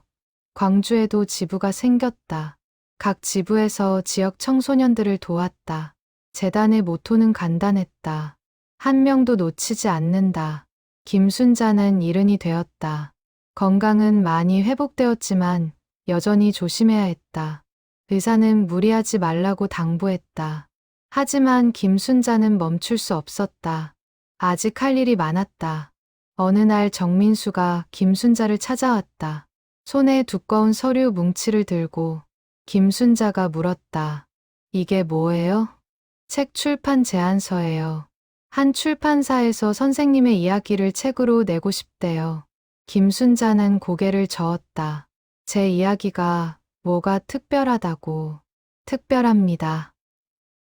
광주에도 지부가 생겼다. 각 지부에서 지역 청소년들을 도왔다. 재단의 모토는 간단했다. 한 명도 놓치지 않는다. 김순자는 일흔이 되었다. 건강은 많이 회복되었지만 여전히 조심해야 했다. 의사는 무리하지 말라고 당부했다. 하지만 김순자는 멈출 수 없었다. 아직 할 일이 많았다. 어느 날 정민수가 김순자를 찾아왔다. 손에 두꺼운 서류 뭉치를 들고 김순자가 물었다. 이게 뭐예요? 책 출판 제안서예요. 한 출판사에서 선생님의 이야기를 책으로 내고 싶대요. 김순자는 고개를 저었다. 제 이야기가 뭐가 특별하다고. 특별합니다.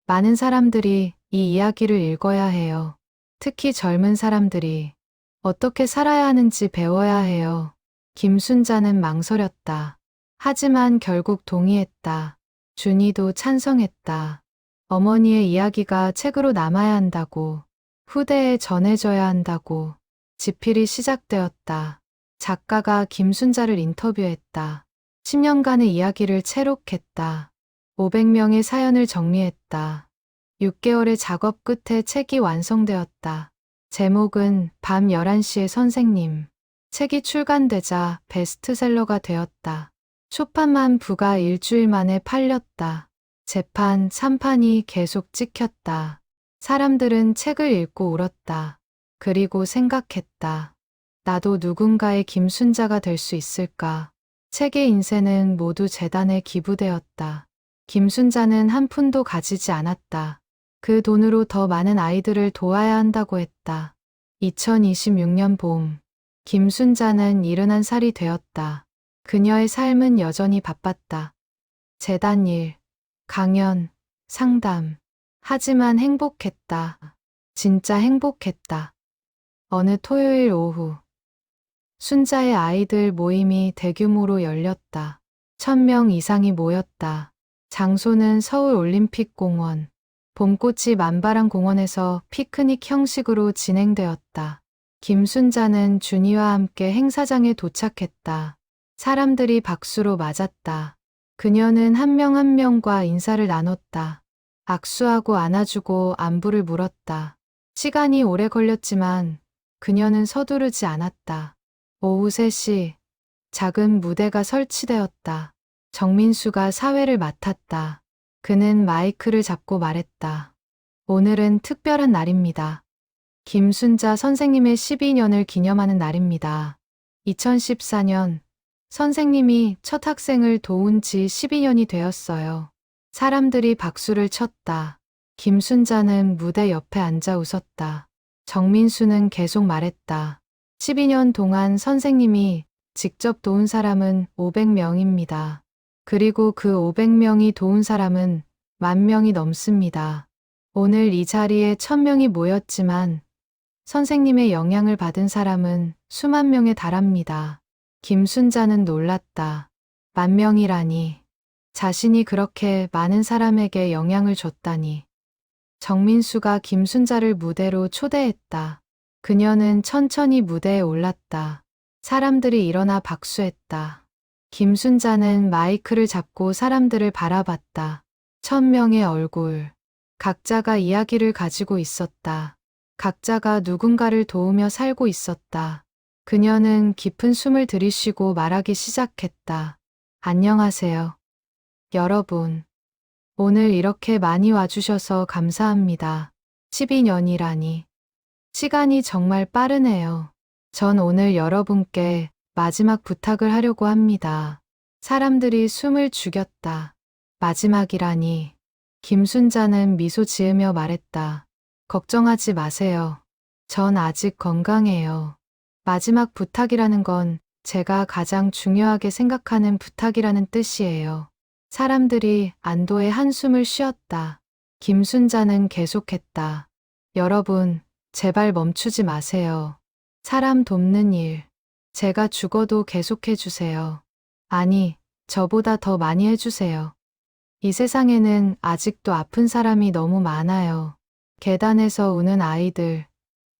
많은 사람들이 이 이야기를 읽어야 해요. 특히 젊은 사람들이 어떻게 살아야 하는지 배워야 해요. 김순자는 망설였다. 하지만 결국 동의했다. 준이도 찬성했다. 어머니의 이야기가 책으로 남아야 한다고, 후대에 전해져야 한다고. 집필이 시작되었다. 작가가 김순자를 인터뷰했다. 10년간의 이야기를 채록했다. 500명의 사연을 정리했다. 6개월의 작업 끝에 책이 완성되었다. 제목은 밤 11시의 선생님. 책이 출간되자 베스트셀러가 되었다. 초판만 부가 일주일 만에 팔렸다. 재판, 3판이 계속 찍혔다. 사람들은 책을 읽고 울었다. 그리고 생각했다. 나도 누군가의 김순자가 될 수 있을까? 책의 인쇄는 모두 재단에 기부되었다. 김순자는 한 푼도 가지지 않았다. 그 돈으로 더 많은 아이들을 도와야 한다고 했다. 2026년 봄, 김순자는 71살이 되었다. 그녀의 삶은 여전히 바빴다. 재단 일, 강연, 상담. 하지만 행복했다. 진짜 행복했다. 어느 토요일 오후, 순자의 아이들 모임이 대규모로 열렸다. 1,000명 이상이 모였다. 장소는 서울 올림픽공원. 봄꽃이 만발한 공원에서 피크닉 형식으로 진행되었다. 김순자는 준이와 함께 행사장에 도착했다. 사람들이 박수로 맞았다. 그녀는 한 명 한 명과 인사를 나눴다. 악수하고 안아주고 안부를 물었다. 시간이 오래 걸렸지만 그녀는 서두르지 않았다. 오후 3시, 작은 무대가 설치되었다. 정민수가 사회를 맡았다. 그는 마이크를 잡고 말했다. 오늘은 특별한 날입니다. 김순자 선생님의 12년을 기념하는 날입니다. 2014년 선생님이 첫 학생을 도운 지 12년이 되었어요. 사람들이 박수를 쳤다. 김순자는 무대 옆에 앉아 웃었다. 정민수는 계속 말했다. 12년 동안 선생님이 직접 도운 사람은 500명입니다. 그리고 그 500명이 도운 사람은 10,000명이 넘습니다. 오늘 이 자리에 1,000명이 모였지만 선생님의 영향을 받은 사람은 수만 명에 달합니다. 김순자는 놀랐다. 10,000명이라니. 자신이 그렇게 많은 사람에게 영향을 줬다니. 정민수가 김순자를 무대로 초대했다. 그녀는 천천히 무대에 올랐다. 사람들이 일어나 박수했다. 김순자는 마이크를 잡고 사람들을 바라봤다. 1,000명의 얼굴. 각자가 이야기를 가지고 있었다. 각자가 누군가를 도우며 살고 있었다. 그녀는 깊은 숨을 들이쉬고 말하기 시작했다. 안녕하세요. 여러분. 오늘 이렇게 많이 와주셔서 감사합니다. 12년이라니. 시간이 정말 빠르네요. 전 오늘 여러분께 마지막 부탁을 하려고 합니다. 사람들이 숨을 죽였다. 마지막이라니. 김순자는 미소 지으며 말했다. 걱정하지 마세요. 전 아직 건강해요. 마지막 부탁이라는 건 제가 가장 중요하게 생각하는 부탁이라는 뜻이에요. 사람들이 안도의 한숨을 쉬었다. 김순자는 계속했다. 여러분, 제발 멈추지 마세요. 사람 돕는 일. 제가 죽어도 계속해 주세요. 아니, 저보다 더 많이 해주세요. 이 세상에는 아직도 아픈 사람이 너무 많아요. 계단에서 우는 아이들,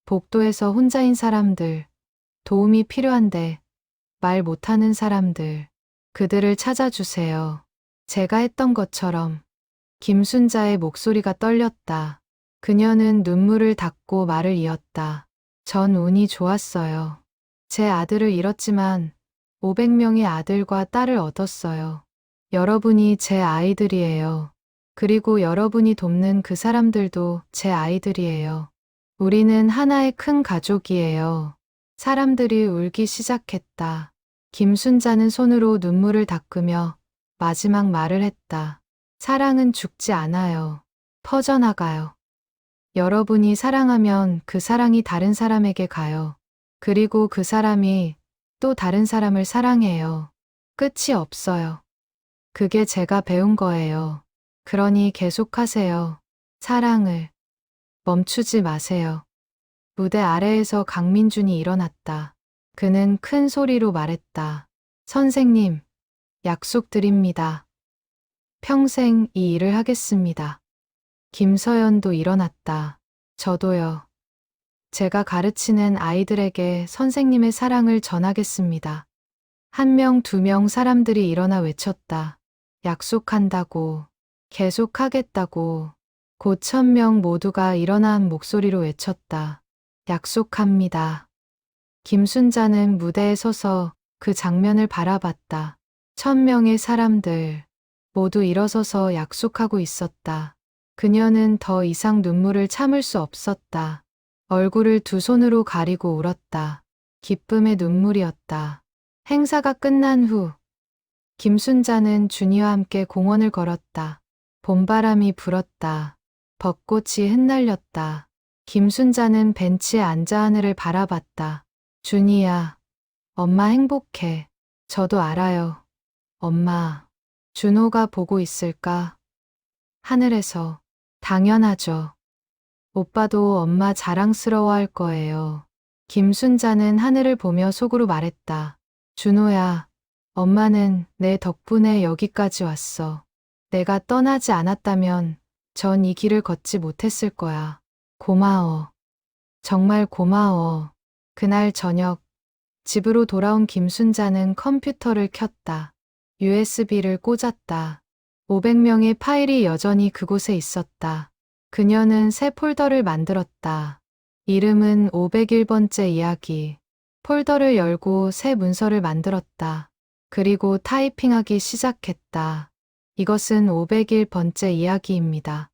복도에서 혼자인 사람들, 도움이 필요한데 말 못하는 사람들, 그들을 찾아주세요. 제가 했던 것처럼. 김순자의 목소리가 떨렸다. 그녀는 눈물을 닦고 말을 이었다. 전 운이 좋았어요. 제 아들을 잃었지만 500명의 아들과 딸을 얻었어요. 여러분이 제 아이들이에요. 그리고 여러분이 돕는 그 사람들도 제 아이들이에요. 우리는 하나의 큰 가족이에요. 사람들이 울기 시작했다. 김순자는 손으로 눈물을 닦으며 마지막 말을 했다. 사랑은 죽지 않아요. 퍼져나가요. 여러분이 사랑하면 그 사랑이 다른 사람에게 가요. 그리고 그 사람이 또 다른 사람을 사랑해요. 끝이 없어요. 그게 제가 배운 거예요. 그러니 계속하세요. 사랑을. 멈추지 마세요. 무대 아래에서 강민준이 일어났다. 그는 큰 소리로 말했다. 선생님, 약속드립니다. 평생 이 일을 하겠습니다. 김서연도 일어났다. 저도요. 제가 가르치는 아이들에게 선생님의 사랑을 전하겠습니다. 1명, 2명 사람들이 일어나 외쳤다. 약속한다고, 계속하겠다고. 곧 1,000명 모두가 일어나 한 목소리로 외쳤다. 약속합니다. 김순자는 무대에 서서 그 장면을 바라봤다. 1,000명의 사람들 모두 일어서서 약속하고 있었다. 그녀는 더 이상 눈물을 참을 수 없었다. 얼굴을 두 손으로 가리고 울었다. 기쁨의 눈물이었다. 행사가 끝난 후 김순자는 준이와 함께 공원을 걸었다. 봄바람이 불었다. 벚꽃이 흩날렸다. 김순자는 벤치에 앉아 하늘을 바라봤다. 준이야, 엄마 행복해. 저도 알아요. 엄마, 준호가 보고 있을까? 하늘에서. 당연하죠. 오빠도 엄마 자랑스러워할 거예요. 김순자는 하늘을 보며 속으로 말했다. 준호야, 엄마는 내 덕분에 여기까지 왔어. 내가 떠나지 않았다면 전 이 길을 걷지 못했을 거야. 고마워. 정말 고마워. 그날 저녁, 집으로 돌아온 김순자는 컴퓨터를 켰다. USB를 꽂았다. 500명의 파일이 여전히 그곳에 있었다. 그녀는 새 폴더를 만들었다. 이름은 501번째 이야기. 폴더를 열고 새 문서를 만들었다. 그리고 타이핑하기 시작했다. 이것은 501번째 이야기입니다.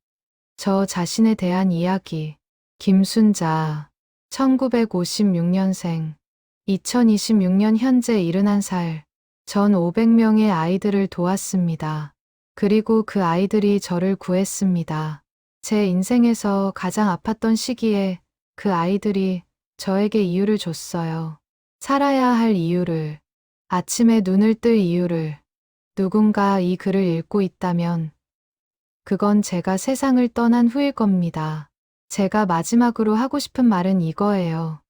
저 자신에 대한 이야기. 김순자, 1956년생, 2026년 현재 71살. 전 500명의 아이들을 도왔습니다. 그리고 그 아이들이 저를 구했습니다. 제 인생에서 가장 아팠던 시기에 그 아이들이 저에게 이유를 줬어요. 살아야 할 이유를, 아침에 눈을 뜰 이유를. 누군가 이 글을 읽고 있다면 그건 제가 세상을 떠난 후일 겁니다. 제가 마지막으로 하고 싶은 말은 이거예요.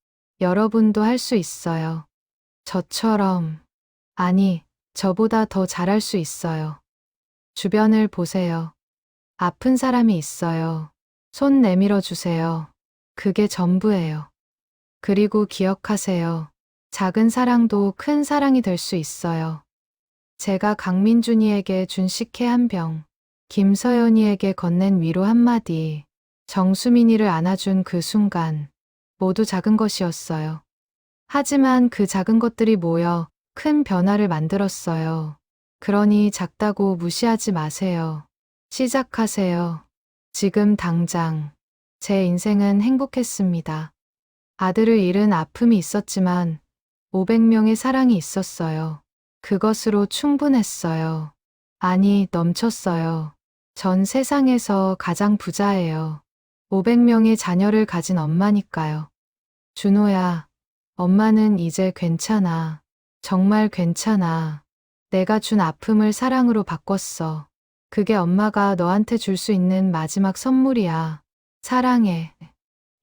여러분도 할 수 있어요. 저처럼, 아니, 저보다 더 잘할 수 있어요. 주변을 보세요. 아픈 사람이 있어요. 손 내밀어 주세요. 그게 전부예요. 그리고 기억하세요. 작은 사랑도 큰 사랑이 될 수 있어요. 제가 강민준이에게 준 식혜 한 병, 김서연이에게 건넨 위로 한마디, 정수민이를 안아준 그 순간, 모두 작은 것이었어요. 하지만 그 작은 것들이 모여 큰 변화를 만들었어요. 그러니 작다고 무시하지 마세요. 시작하세요. 지금 당장. 제 인생은 행복했습니다. 아들을 잃은 아픔이 있었지만 500명의 사랑이 있었어요. 그것으로 충분했어요. 아니, 넘쳤어요. 전 세상에서 가장 부자예요. 500명의 자녀를 가진 엄마니까요. 준호야, 엄마는 이제 괜찮아. 정말 괜찮아. 내가 준 아픔을 사랑으로 바꿨어. 그게 엄마가 너한테 줄 수 있는 마지막 선물이야. 사랑해.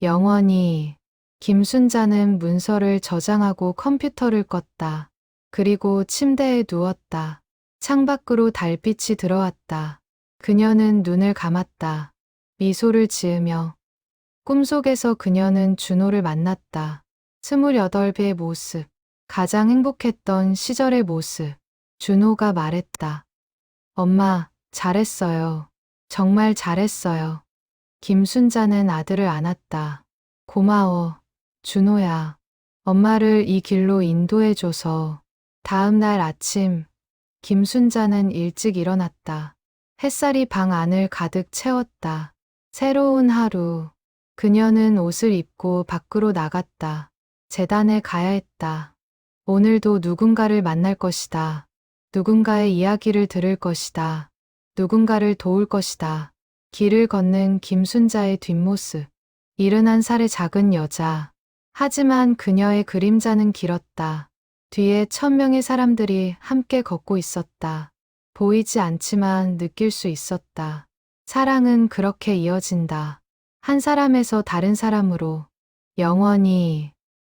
영원히. 김순자는 문서를 저장하고 컴퓨터를 껐다. 그리고 침대에 누웠다. 창밖으로 달빛이 들어왔다. 그녀는 눈을 감았다. 미소를 지으며. 꿈속에서 그녀는 준호를 만났다. 28배의 모습. 가장 행복했던 시절의 모습. 준호가 말했다. 엄마, 잘했어요. 정말 잘했어요. 김순자는 아들을 안았다. 고마워, 준호야. 엄마를 이 길로 인도해줘서. 다음 날 아침, 김순자는 일찍 일어났다. 햇살이 방 안을 가득 채웠다. 새로운 하루. 그녀는 옷을 입고 밖으로 나갔다. 재단에 가야 했다. 오늘도 누군가를 만날 것이다. 누군가의 이야기를 들을 것이다. 누군가를 도울 것이다. 길을 걷는 김순자의 뒷모습. 71살의 작은 여자. 하지만 그녀의 그림자는 길었다. 뒤에 1000명의 사람들이 함께 걷고 있었다. 보이지 않지만 느낄 수 있었다. 사랑은 그렇게 이어진다. 한 사람에서 다른 사람으로 영원히.